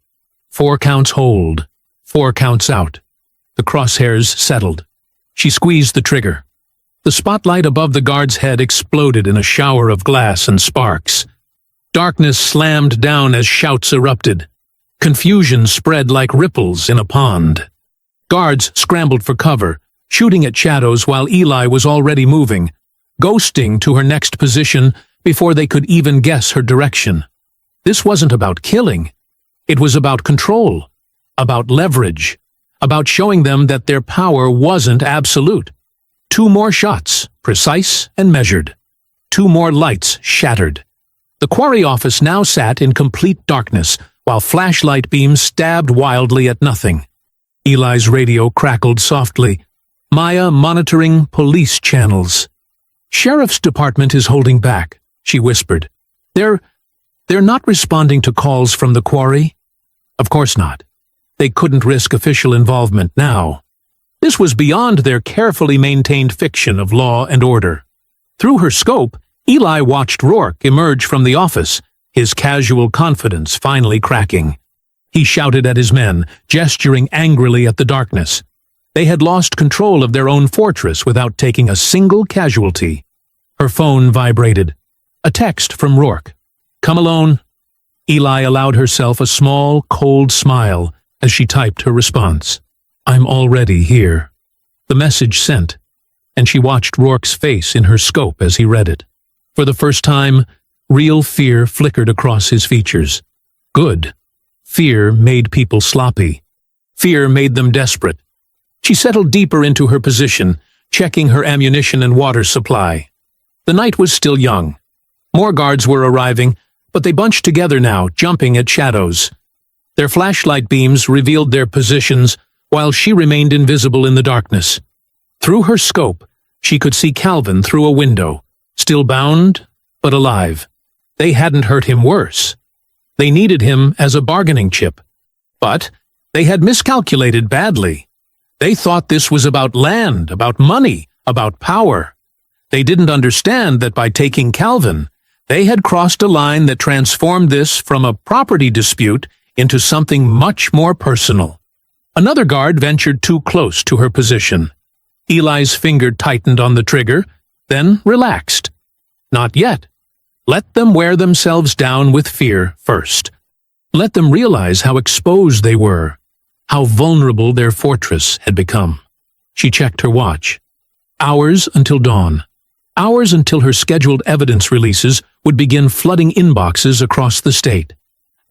4 counts hold, 4 counts out. The crosshairs settled. She squeezed the trigger. The spotlight above the guard's head exploded in a shower of glass and sparks. Darkness slammed down as shouts erupted. Confusion spread like ripples in a pond. Guards scrambled for cover, shooting at shadows while Eli was already moving, ghosting to her next position before they could even guess her direction. This wasn't about killing. It was about control, about leverage, about showing them that their power wasn't absolute. 2 more shots, precise and measured. 2 more lights shattered. The quarry office now sat in complete darkness, while flashlight beams stabbed wildly at nothing. Eli's radio crackled softly. Maya monitoring police channels. "Sheriff's department is holding back," she whispered. They're not responding to calls from the quarry." Of course not. They couldn't risk official involvement now. This was beyond their carefully maintained fiction of law and order. Through her scope, Eli watched Rourke emerge from the office, his casual confidence finally cracking. He shouted at his men, gesturing angrily at the darkness. They had lost control of their own fortress without taking a single casualty. Her phone vibrated. A text from Rourke. "Come alone." Eli allowed herself a small, cold smile as she typed her response. "I'm already here." The message sent, and she watched Rourke's face in her scope as he read it. For the first time, real fear flickered across his features. Good. Fear made people sloppy. Fear made them desperate. She settled deeper into her position, checking her ammunition and water supply. The night was still young. More guards were arriving, but they bunched together now, jumping at shadows. Their flashlight beams revealed their positions, while she remained invisible in the darkness. Through her scope, she could see Calvin through a window, still bound, but alive. They hadn't hurt him worse. They needed him as a bargaining chip. But they had miscalculated badly. They thought this was about land, about money, about power. They didn't understand that by taking Calvin, they had crossed a line that transformed this from a property dispute into something much more personal. Another guard ventured too close to her position. Eli's finger tightened on the trigger, then relaxed. Not yet. Let them wear themselves down with fear first. Let them realize how exposed they were, how vulnerable their fortress had become. She checked her watch. Hours until dawn. Hours until her scheduled evidence releases would begin flooding inboxes across the state.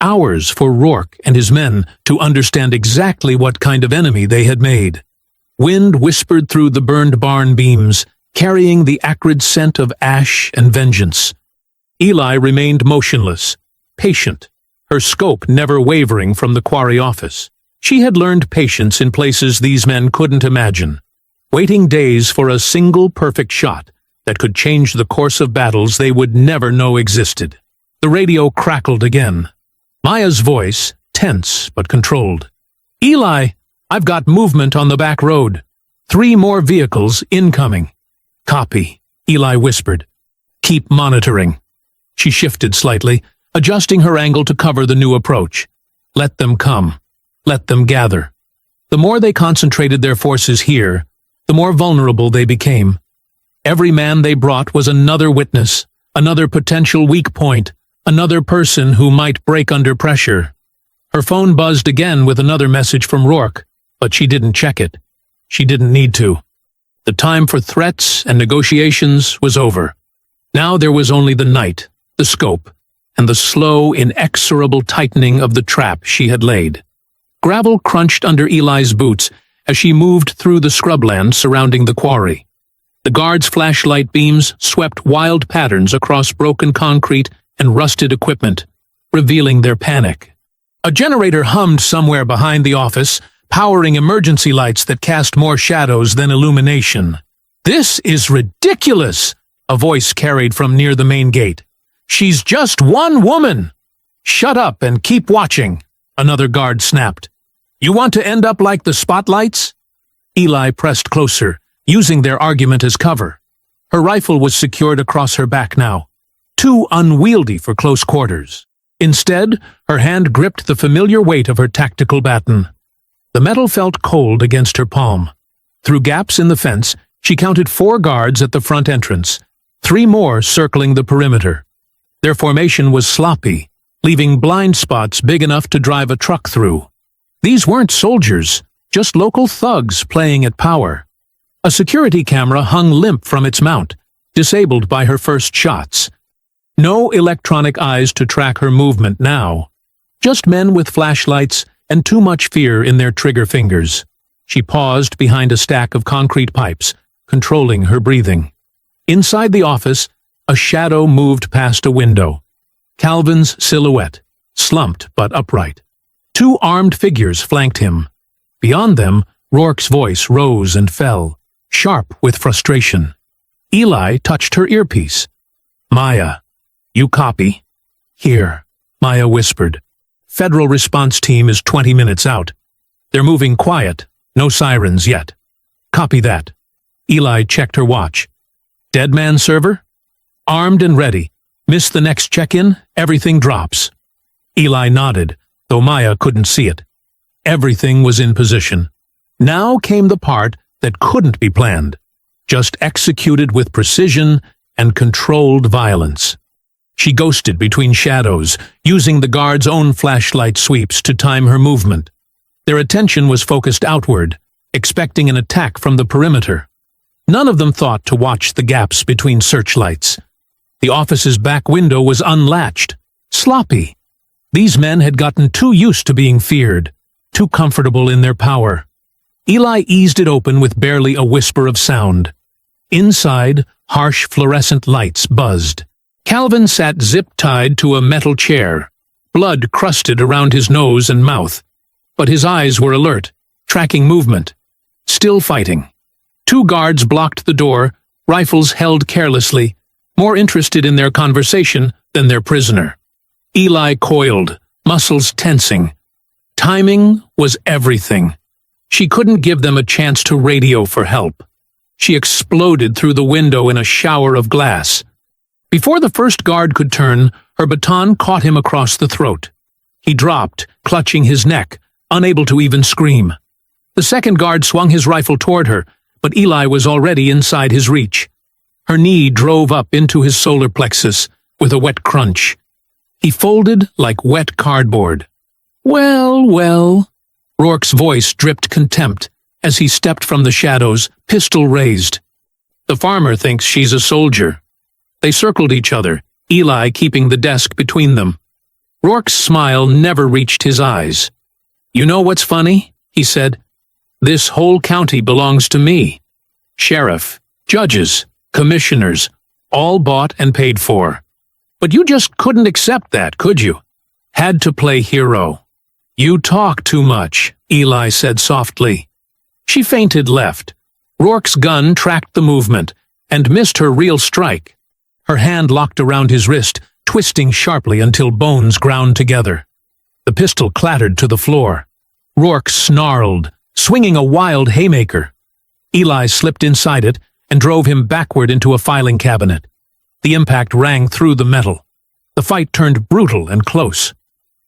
Hours for Rourke and his men to understand exactly what kind of enemy they had made. Wind whispered through the burned barn beams, carrying the acrid scent of ash and vengeance. Eli remained motionless, patient, her scope never wavering from the quarry office. She had learned patience in places these men couldn't imagine, waiting days for a single perfect shot that could change the course of battles they would never know existed. The radio crackled again. Maya's voice, tense but controlled. "Eli, I've got movement on the back road. 3 more vehicles incoming." "Copy," Eli whispered. "Keep monitoring." She shifted slightly, adjusting her angle to cover the new approach. Let them come. Let them gather. The more they concentrated their forces here, the more vulnerable they became. Every man they brought was another witness, another potential weak point, another person who might break under pressure. Her phone buzzed again with another message from Rourke, but she didn't check it. She didn't need to. The time for threats and negotiations was over. Now there was only the night, the scope, and the slow, inexorable tightening of the trap she had laid. Gravel crunched under Eli's boots as she moved through the scrubland surrounding the quarry. The guards' flashlight beams swept wild patterns across broken concrete and rusted equipment, revealing their panic. A generator hummed somewhere behind the office, powering emergency lights that cast more shadows than illumination. "This is ridiculous," a voice carried from near the main gate. "She's just one woman." "Shut up and keep watching," another guard snapped. "You want to end up like the spotlights?" Eli pressed closer, using their argument as cover. Her rifle was secured across her back now, too unwieldy for close quarters. Instead, her hand gripped the familiar weight of her tactical baton. The metal felt cold against her palm. Through gaps in the fence, She counted 4 guards at the front entrance, 3 more circling the perimeter. Their formation was sloppy, leaving blind spots big enough to drive a truck through. These weren't soldiers, just local thugs playing at power. A security camera hung limp from its mount, disabled by her first shots. No electronic eyes to track her movement now. Just men with flashlights and too much fear in their trigger fingers. She paused behind a stack of concrete pipes, controlling her breathing. Inside the office, a shadow moved past a window. Calvin's silhouette, slumped but upright. 2 armed figures flanked him. Beyond them, Rourke's voice rose and fell, sharp with frustration. Eli touched her earpiece. "Maya, you copy?" "Here," Maya whispered. "Federal response team is 20 minutes out. They're moving quiet, no sirens yet." "Copy that." Eli checked her watch. "Dead man server?" "Armed and ready. Miss the next check-in, everything drops." Eli nodded, though Maya couldn't see it. Everything was in position. Now came the part that couldn't be planned, just executed with precision and controlled violence. She ghosted between shadows, using the guard's own flashlight sweeps to time her movement. Their attention was focused outward, expecting an attack from the perimeter. None of them thought to watch the gaps between searchlights. The office's back window was unlatched, sloppy. These men had gotten too used to being feared, too comfortable in their power. Eli eased it open with barely a whisper of sound. Inside, harsh fluorescent lights buzzed. Calvin sat zip-tied to a metal chair, blood crusted around his nose and mouth. But his eyes were alert, tracking movement. Still fighting. 2 guards blocked the door, rifles held carelessly, more interested in their conversation than their prisoner. Eli coiled, muscles tensing. Timing was everything. She couldn't give them a chance to radio for help. She exploded through the window in a shower of glass. Before the first guard could turn, her baton caught him across the throat. He dropped, clutching his neck, unable to even scream. The second guard swung his rifle toward her, but Eli was already inside his reach. Her knee drove up into his solar plexus with a wet crunch. He folded like wet cardboard. "Well, well." Rourke's voice dripped contempt as he stepped from the shadows, pistol raised. "The farmer thinks she's a soldier." They circled each other, Eli keeping the desk between them. Rourke's smile never reached his eyes. "You know what's funny?" he said. "This whole county belongs to me. Sheriff, judges, commissioners, all bought and paid for. But you just couldn't accept that, could you? Had to play hero." "You talk too much," Eli said softly. She fainted left. Rourke's gun tracked the movement and missed her real strike. Her hand locked around his wrist, twisting sharply until bones ground together. The pistol clattered to the floor. Rourke snarled, swinging a wild haymaker. Eli slipped inside it and drove him backward into a filing cabinet. The impact rang through the metal. The fight turned brutal and close.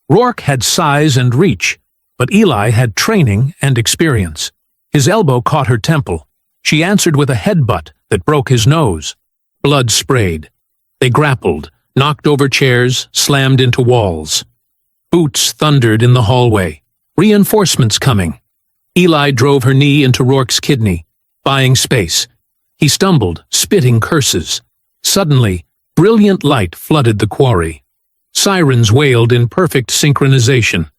Rourke had size and reach, but Eli had training and experience. His elbow caught her temple. She answered with a headbutt that broke his nose. Blood sprayed. They grappled, knocked over chairs, slammed into walls. Boots thundered in the hallway. Reinforcements coming. Eli drove her knee into Rourke's kidney, buying space. He stumbled, spitting curses. Suddenly, brilliant light flooded the quarry. Sirens wailed in perfect synchronization.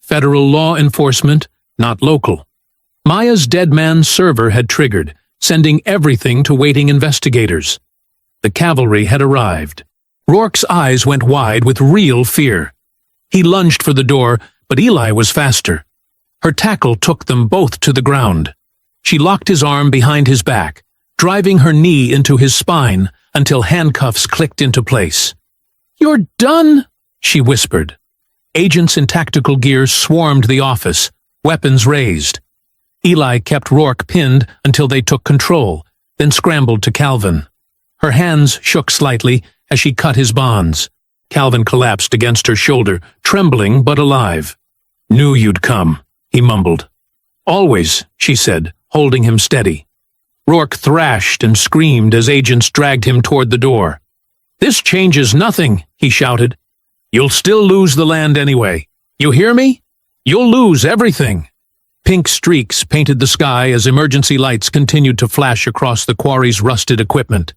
Federal law enforcement, not local. Maya's dead man server had triggered, sending everything to waiting investigators. The cavalry had arrived. Rourke's eyes went wide with real fear. He lunged for the door, but Eli was faster. Her tackle took them both to the ground. She locked his arm behind his back, driving her knee into his spine until handcuffs clicked into place. "You're done," she whispered. Agents in tactical gear swarmed the office, weapons raised. Eli kept Rourke pinned until they took control, then scrambled to Calvin. Her hands shook slightly as she cut his bonds. Calvin collapsed against her shoulder, trembling but alive. "Knew you'd come," he mumbled. "Always," she said, holding him steady. Rourke thrashed and screamed as agents dragged him toward the door. "This changes nothing," he shouted. "You'll still lose the land anyway. You hear me? You'll lose everything." Pink streaks painted the sky as emergency lights continued to flash across the quarry's rusted equipment.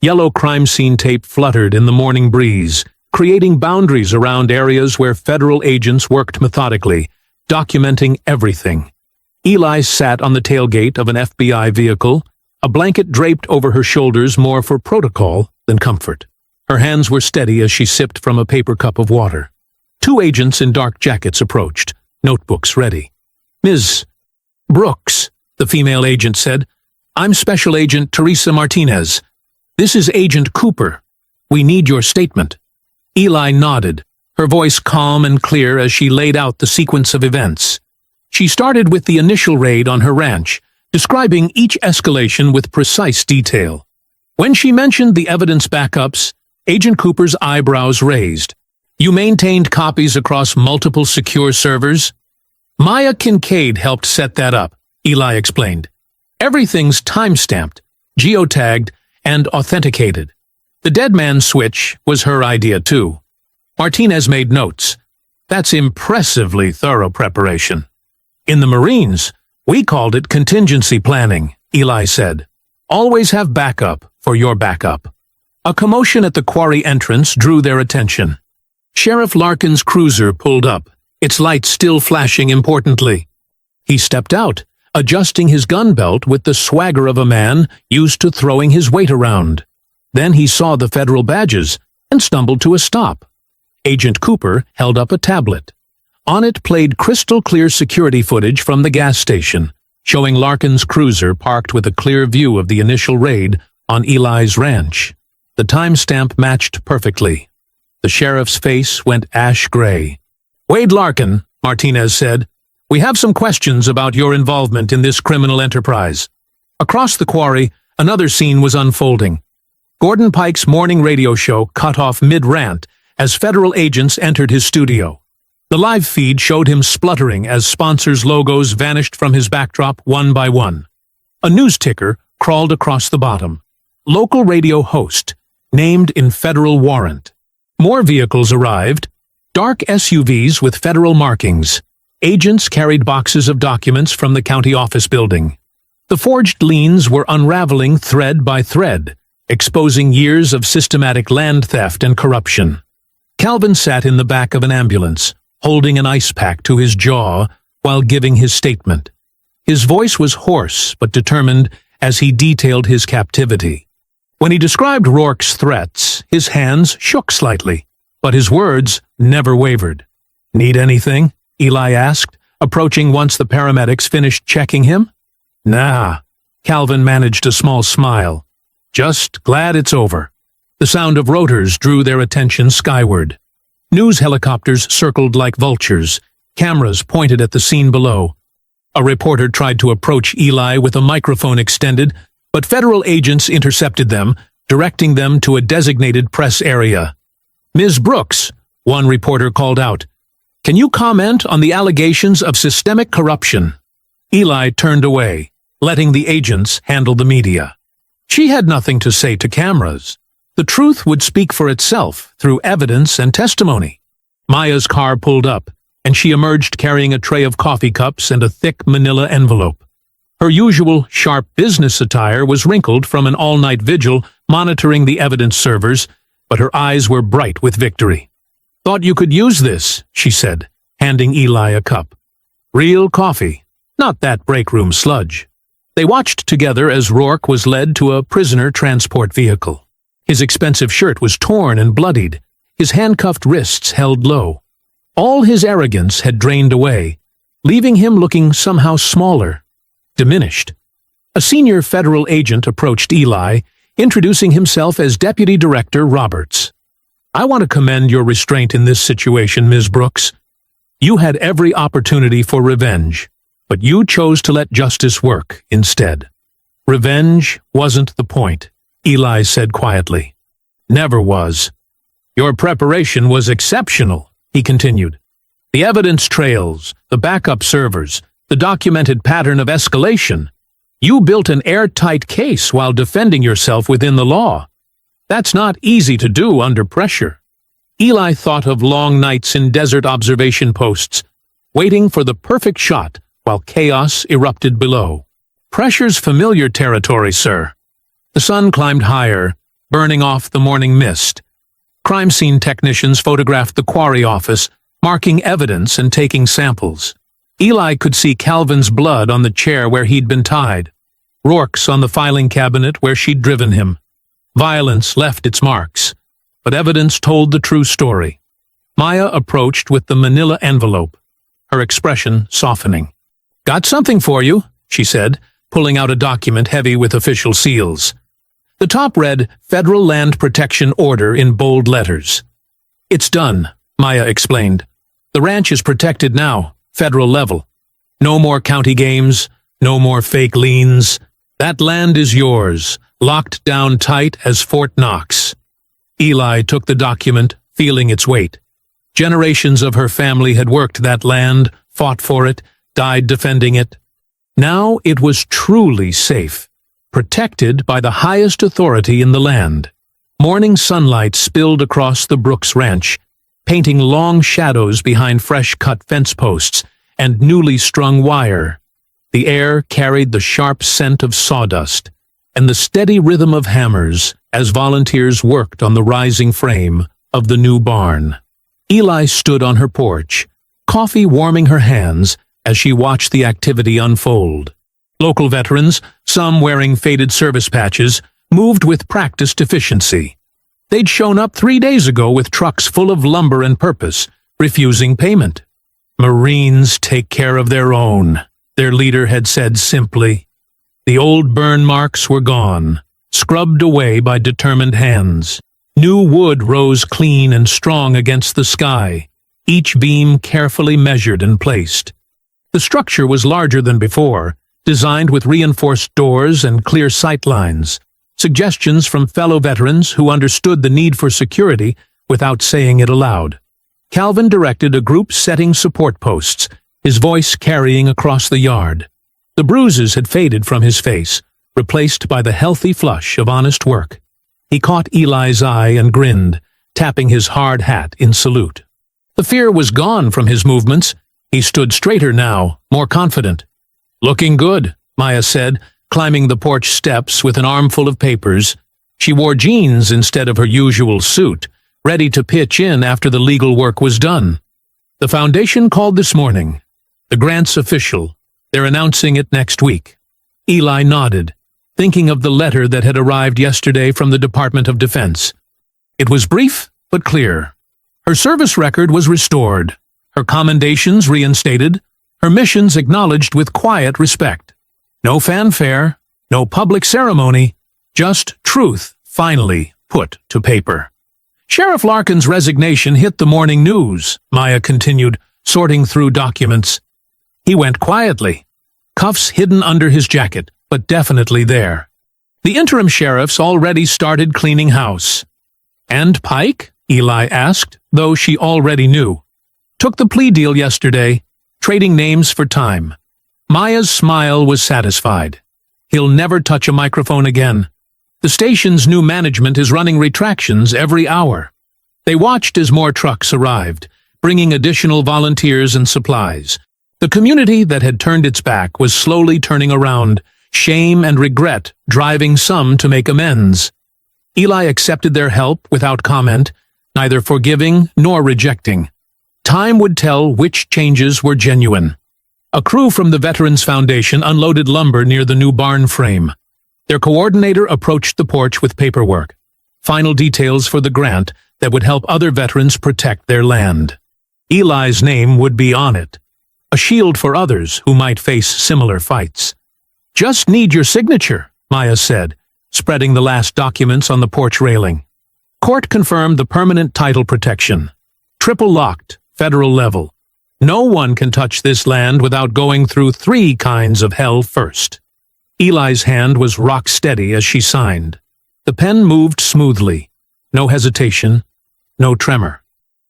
Yellow crime scene tape fluttered in the morning breeze, creating boundaries around areas where federal agents worked methodically, documenting everything. Eli sat on the tailgate of an FBI vehicle, a blanket draped over her shoulders more for protocol than comfort. Her hands were steady as she sipped from a paper cup of water. Two agents in dark jackets approached, notebooks ready. "Ms. Brooks," the female agent said, "I'm Special Agent Teresa Martinez. This is Agent Cooper. We need your statement." Eli nodded, her voice calm and clear as she laid out the sequence of events. She started with the initial raid on her ranch, describing each escalation with precise detail. When she mentioned the evidence backups, Agent Cooper's eyebrows raised. "You maintained copies across multiple secure servers?" "Maya Kincaid helped set that up," Eli explained. "Everything's time-stamped, geotagged, and authenticated. The dead man switch was her idea too." Martinez made notes. "That's impressively thorough preparation." "In the Marines, we called it contingency planning," Eli said. "Always have backup for your backup." A commotion at the quarry entrance drew their attention. Sheriff Larkin's cruiser pulled up, its lights still flashing importantly. He stepped out, adjusting his gun belt with the swagger of a man used to throwing his weight around. Then he saw the federal badges and stumbled to a stop. Agent Cooper held up a tablet. On it played crystal-clear security footage from the gas station, showing Larkin's cruiser parked with a clear view of the initial raid on Eli's ranch. The timestamp matched perfectly. The sheriff's face went ash-gray. "Wade Larkin," Martinez said, "we have some questions about your involvement in this criminal enterprise." Across the quarry, another scene was unfolding. Gordon Pike's morning radio show cut off mid-rant as federal agents entered his studio. The live feed showed him spluttering as sponsors' logos vanished from his backdrop one by one. A news ticker crawled across the bottom. "Local radio host, named in federal warrant." More vehicles arrived, dark SUVs with federal markings. Agents carried boxes of documents from the county office building. The forged liens were unraveling thread by thread, exposing years of systematic land theft and corruption. Calvin sat in the back of an ambulance, holding an ice pack to his jaw while giving his statement. His voice was hoarse but determined as he detailed his captivity. When he described Rourke's threats, his hands shook slightly, but his words never wavered. "Need anything?" Eli asked, approaching once the paramedics finished checking him. "Nah." Calvin managed a small smile. "Just glad it's over." The sound of rotors drew their attention skyward. News helicopters circled like vultures, cameras pointed at the scene below. A reporter tried to approach Eli with a microphone extended, but federal agents intercepted them, directing them to a designated press area. "Ms. Brooks," one reporter called out, "can you comment on the allegations of systemic corruption?" Eli turned away, letting the agents handle the media. She had nothing to say to cameras. The truth would speak for itself through evidence and testimony. Maya's car pulled up, and she emerged carrying a tray of coffee cups and a thick manila envelope. Her usual sharp business attire was wrinkled from an all-night vigil monitoring the evidence servers, but her eyes were bright with victory. "Thought you could use this," she said, handing Eli a cup. "Real coffee, not that break-room sludge." They watched together as Rourke was led to a prisoner transport vehicle. His expensive shirt was torn and bloodied, his handcuffed wrists held low. All his arrogance had drained away, leaving him looking somehow smaller, diminished. A senior federal agent approached Eli, introducing himself as Deputy Director Roberts. "I want to commend your restraint in this situation, Ms. Brooks. You had every opportunity for revenge, but you chose to let justice work instead." "Revenge wasn't the point," Eli said quietly. "Never was." "Your preparation was exceptional," he continued. "The evidence trails, the backup servers, the documented pattern of escalation. You built an airtight case while defending yourself within the law. That's not easy to do under pressure. Eli thought of long nights in desert observation posts, waiting for the perfect shot while chaos erupted below. Pressure's familiar territory, sir. The sun climbed higher, burning off the morning mist. Crime scene technicians photographed the quarry office, marking evidence and taking samples. Eli could see Calvin's blood on the chair where he'd been tied, Rourke's on the filing cabinet where she'd driven him. Violence left its marks, but evidence told the true story. Maya approached with the manila envelope, her expression softening. "Got something for you," she said, pulling out a document heavy with official seals. The top read, "Federal Land Protection Order" in bold letters. "It's done," Maya explained. "The ranch is protected now, federal level. No more county games, no more fake liens. That land is yours, locked down tight as Fort Knox." Eli took the document, feeling its weight. Generations of her family had worked that land, fought for it, died defending it. Now it was truly safe, protected by the highest authority in the land. Morning sunlight spilled across the Brooks Ranch, painting long shadows behind fresh-cut fence posts and newly strung wire. The air carried the sharp scent of sawdust and the steady rhythm of hammers as volunteers worked on the rising frame of the new barn. Eli stood on her porch, coffee warming her hands as she watched the activity unfold. Local veterans, some wearing faded service patches, moved with practiced efficiency. They'd shown up 3 days ago with trucks full of lumber and purpose, refusing payment. "Marines take care of their own," their leader had said simply. The old burn marks were gone, scrubbed away by determined hands. New wood rose clean and strong against the sky, each beam carefully measured and placed. The structure was larger than before, designed with reinforced doors and clear sight lines, suggestions from fellow veterans who understood the need for security without saying it aloud. Calvin directed a group setting support posts, his voice carrying across the yard. The bruises had faded from his face, replaced by the healthy flush of honest work. He caught Eli's eye and grinned, tapping his hard hat in salute. The fear was gone from his movements. He stood straighter now, more confident. "Looking good," Maya said, climbing the porch steps with an armful of papers. She wore jeans instead of her usual suit, ready to pitch in after the legal work was done. "The foundation called this morning. The grant's official. They're announcing it next week." Eli nodded, thinking of the letter that had arrived yesterday from the Department of Defense. It was brief but clear. Her service record was restored, her commendations reinstated, her missions acknowledged with quiet respect. No fanfare, no public ceremony, just truth finally put to paper. "Sheriff Larkin's resignation hit the morning news," Maya continued, sorting through documents. "He went quietly, cuffs hidden under his jacket, but definitely there. The interim sheriff's already started cleaning house." "And Pike?" Eli asked, though she already knew. "Took the plea deal yesterday, trading names for time." Maya's smile was satisfied. "He'll never touch a microphone again. The station's new management is running retractions every hour." They watched as more trucks arrived, bringing additional volunteers and supplies. The community that had turned its back was slowly turning around, shame and regret driving some to make amends. Eli accepted their help without comment, neither forgiving nor rejecting. Time would tell which changes were genuine. A crew from the Veterans Foundation unloaded lumber near the new barn frame. Their coordinator approached the porch with paperwork, final details for the grant that would help other veterans protect their land. Eli's name would be on it, a shield for others who might face similar fights. "Just need your signature," Maya said, spreading the last documents on the porch railing. Court confirmed the permanent title protection. Triple locked, federal level. No one can touch this land without going through 3 kinds of hell first. Eli's hand was rock steady as she signed. The pen moved smoothly. No hesitation, no tremor.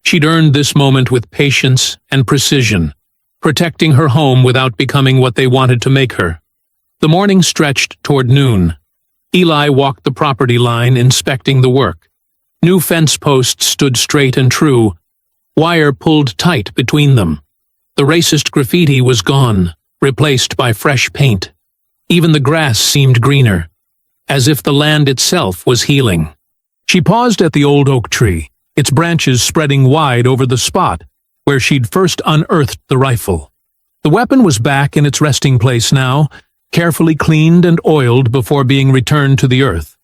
She'd earned this moment with patience and precision, protecting her home without becoming what they wanted to make her. The morning stretched toward noon. Eli walked the property line, inspecting the work. New fence posts stood straight and true, wire pulled tight between them. The racist graffiti was gone, replaced by fresh paint. Even the grass seemed greener, as if the land itself was healing. She paused at the old oak tree, its branches spreading wide over the spot where she'd first unearthed the rifle. The weapon was back in its resting place now, carefully cleaned and oiled before being returned to the earth.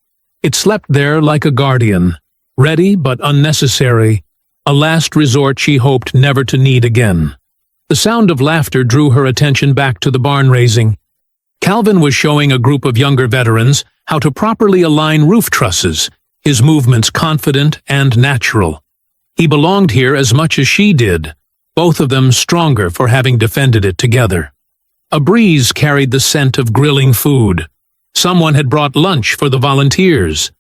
It slept there like a guardian, ready but unnecessary, a last resort she hoped never to need again. The sound of laughter drew her attention back to the barn raising. Calvin was showing a group of younger veterans how to properly align roof trusses, his movements confident and natural. He belonged here as much as she did, both of them stronger for having defended it together. A breeze carried the scent of grilling food. Someone had brought lunch for the volunteers.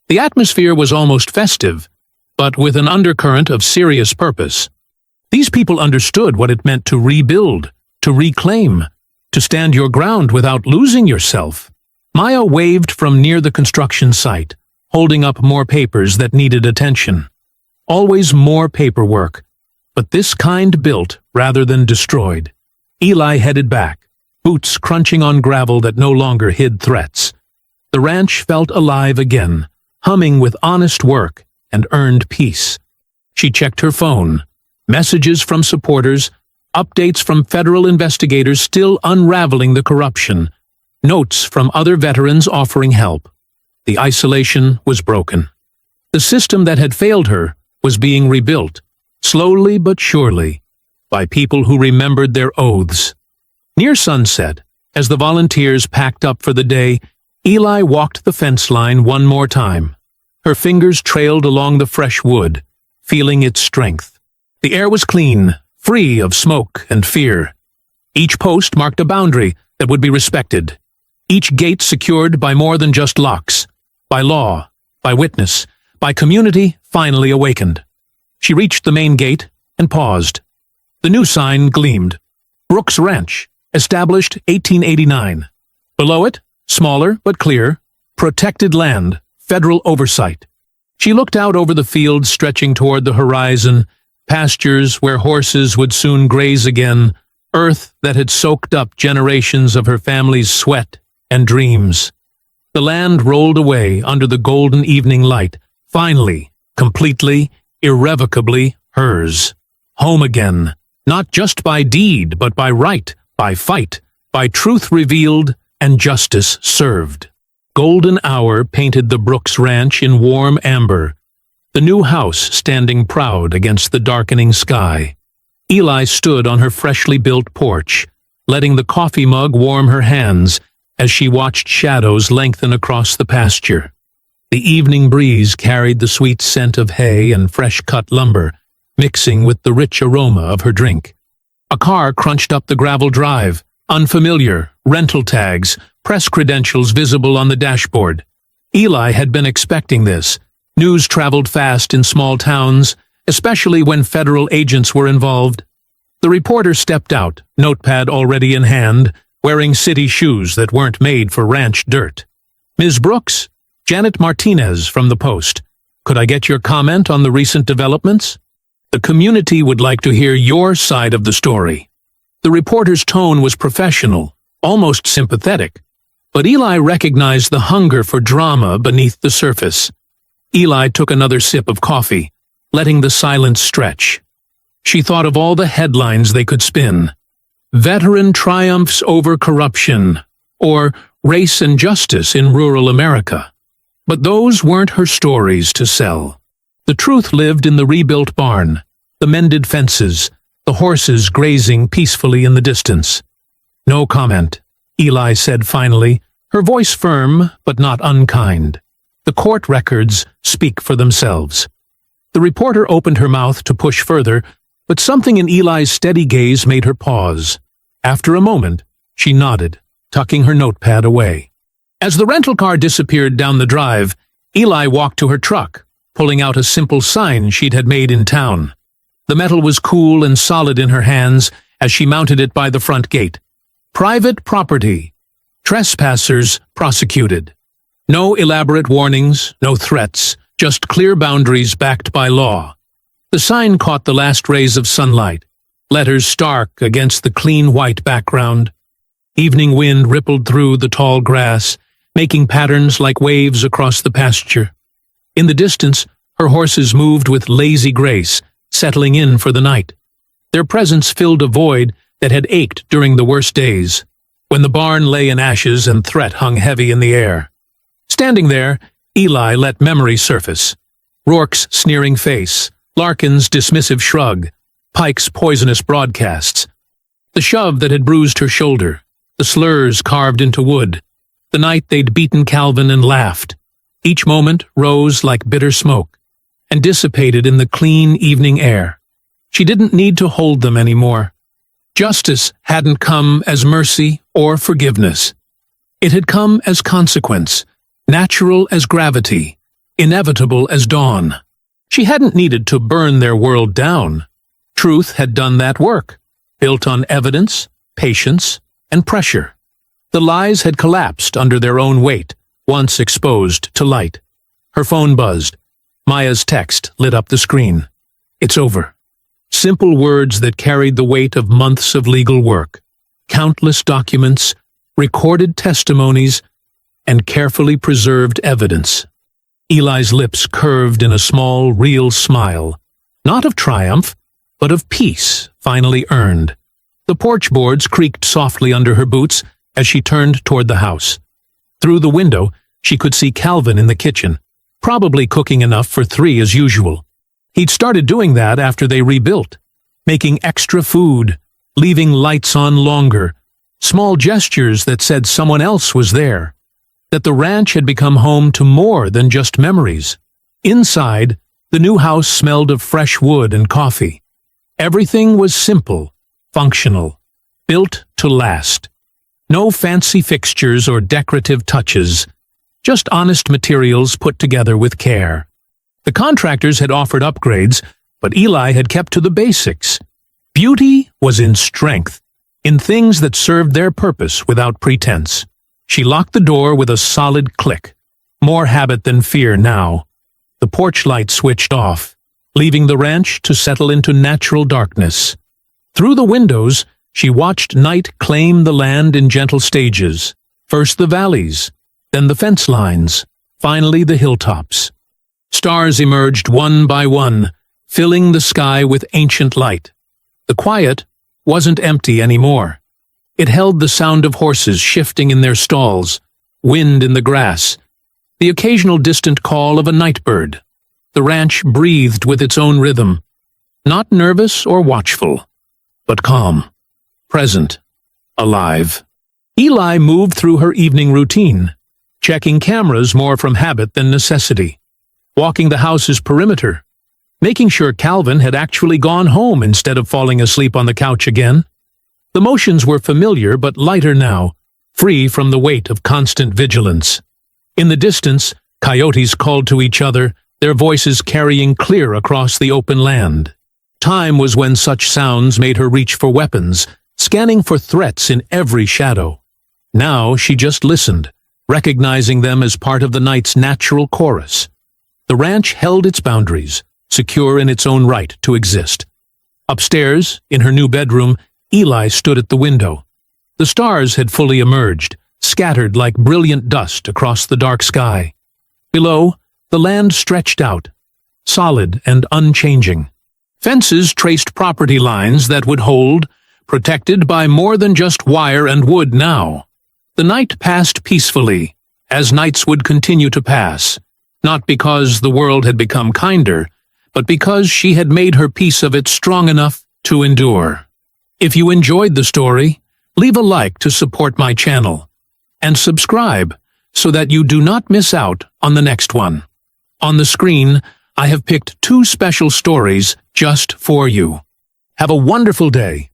The atmosphere was almost festive, but with an undercurrent of serious purpose. These people understood what it meant to rebuild, to reclaim, to stand your ground without losing yourself. Maya waved from near the construction site, holding up more papers that needed attention. Always more paperwork, but this kind built rather than destroyed. Eli headed back, boots crunching on gravel that no longer hid threats. The ranch felt alive again, humming with honest work and earned peace. She checked her phone. Messages from supporters, updates from federal investigators still unraveling the corruption, notes from other veterans offering help. The isolation was broken. The system that had failed her was being rebuilt, slowly but surely, by people who remembered their oaths. Near sunset, as the volunteers packed up for the day, Eli walked the fence line one more time. Her fingers trailed along the fresh wood, feeling its strength. The air was clean, free of smoke and fear. Each post marked a boundary that would be respected. Each gate secured by more than just locks, by law, by witness, by community finally awakened. She reached the main gate and paused. The new sign gleamed. Brooks Ranch, established 1889. Below it, smaller but clear, protected land, federal oversight. She looked out over the fields stretching toward the horizon, pastures where horses would soon graze again, earth that had soaked up generations of her family's sweat and dreams. The land rolled away under the golden evening light, finally, completely, irrevocably hers. Home again, not just by deed, but by right, by fight, by truth revealed and justice served. Golden hour painted the Brooks Ranch in warm amber, the new house standing proud against the darkening sky. Eli stood on her freshly built porch, letting the coffee mug warm her hands as she watched shadows lengthen across the pasture. The evening breeze carried the sweet scent of hay and fresh-cut lumber, mixing with the rich aroma of her drink. A car crunched up the gravel drive, unfamiliar, rental tags, press credentials visible on the dashboard. Eli had been expecting this. News traveled fast in small towns, especially when federal agents were involved. The reporter stepped out, notepad already in hand, wearing city shoes that weren't made for ranch dirt. "Ms. Brooks, Janet Martinez from the Post. Could I get your comment on the recent developments? The community would like to hear your side of the story." The reporter's tone was professional, almost sympathetic, but Eli recognized the hunger for drama beneath the surface. Eli took another sip of coffee, letting the silence stretch. She thought of all the headlines they could spin. Veteran triumphs over corruption, or race and justice in rural America. But those weren't her stories to sell. The truth lived in the rebuilt barn, the mended fences, the horses grazing peacefully in the distance. "No comment," Eli said finally, her voice firm but not unkind. "The court records speak for themselves." The reporter opened her mouth to push further, but something in Eli's steady gaze made her pause. After a moment, she nodded, tucking her notepad away. As the rental car disappeared down the drive, Eli walked to her truck, pulling out a simple sign she'd had made in town. The metal was cool and solid in her hands as she mounted it by the front gate. "Private property. Trespassers prosecuted. No elaborate warnings, no threats, just clear boundaries backed by law. The sign caught the last rays of sunlight, letters stark against the clean white background. Evening wind rippled through the tall grass, making patterns like waves across the pasture. In the distance, her horses moved with lazy grace, settling in for the night. Their presence filled a void that had ached during the worst days, when the barn lay in ashes and threat hung heavy in the air. Standing there, Eli let memory surface. Rourke's sneering face, Larkin's dismissive shrug, Pike's poisonous broadcasts. The shove that had bruised her shoulder, the slurs carved into wood, the night they'd beaten Calvin and laughed. Each moment rose like bitter smoke, and dissipated in the clean evening air. She didn't need to hold them anymore. Justice hadn't come as mercy or forgiveness. It had come as consequence, natural as gravity, inevitable as dawn. She hadn't needed to burn their world down. Truth had done that work, built on evidence, patience, and pressure. The lies had collapsed under their own weight, once exposed to light. Her phone buzzed. Maya's text lit up the screen. It's over. Simple words that carried the weight of months of legal work, countless documents, recorded testimonies, and carefully preserved evidence. Eli's lips curved in a small, real smile, not of triumph, but of peace finally earned. The porch boards creaked softly under her boots as she turned toward the house. Through the window, she could see Calvin in the kitchen, probably cooking enough for 3 as usual. He'd started doing that after they rebuilt, making extra food, leaving lights on longer, small gestures that said someone else was there, that the ranch had become home to more than just memories. Inside, the new house smelled of fresh wood and coffee. Everything was simple, functional, built to last. No fancy fixtures or decorative touches, just honest materials put together with care. The contractors had offered upgrades, but Eli had kept to the basics. Beauty was in strength, in things that served their purpose without pretense. She locked the door with a solid click, more habit than fear now. The porch light switched off, leaving the ranch to settle into natural darkness. Through the windows, she watched night claim the land in gentle stages, first the valleys, then the fence lines, finally the hilltops. Stars emerged one by one, filling the sky with ancient light. The quiet wasn't empty anymore. It held the sound of horses shifting in their stalls, wind in the grass, the occasional distant call of a night bird. The ranch breathed with its own rhythm, not nervous or watchful, but calm, present, alive. Eli moved through her evening routine, checking cameras more from habit than necessity, walking the house's perimeter, making sure Calvin had actually gone home instead of falling asleep on the couch again. The motions were familiar but lighter now, free from the weight of constant vigilance. In the distance, coyotes called to each other, their voices carrying clear across the open land. Time was when such sounds made her reach for weapons, scanning for threats in every shadow. Now she just listened, recognizing them as part of the night's natural chorus. The ranch held its boundaries, secure in its own right to exist. Upstairs, in her new bedroom, Eli stood at the window. The stars had fully emerged, scattered like brilliant dust across the dark sky. Below, the land stretched out, solid and unchanging. Fences traced property lines that would hold, protected by more than just wire and wood now. The night passed peacefully, as nights would continue to pass, not because the world had become kinder, but because she had made her peace of it strong enough to endure. If you enjoyed the story, leave a like to support my channel, and subscribe so that you do not miss out on the next one. On the screen, I have picked 2 special stories just for you. Have a wonderful day.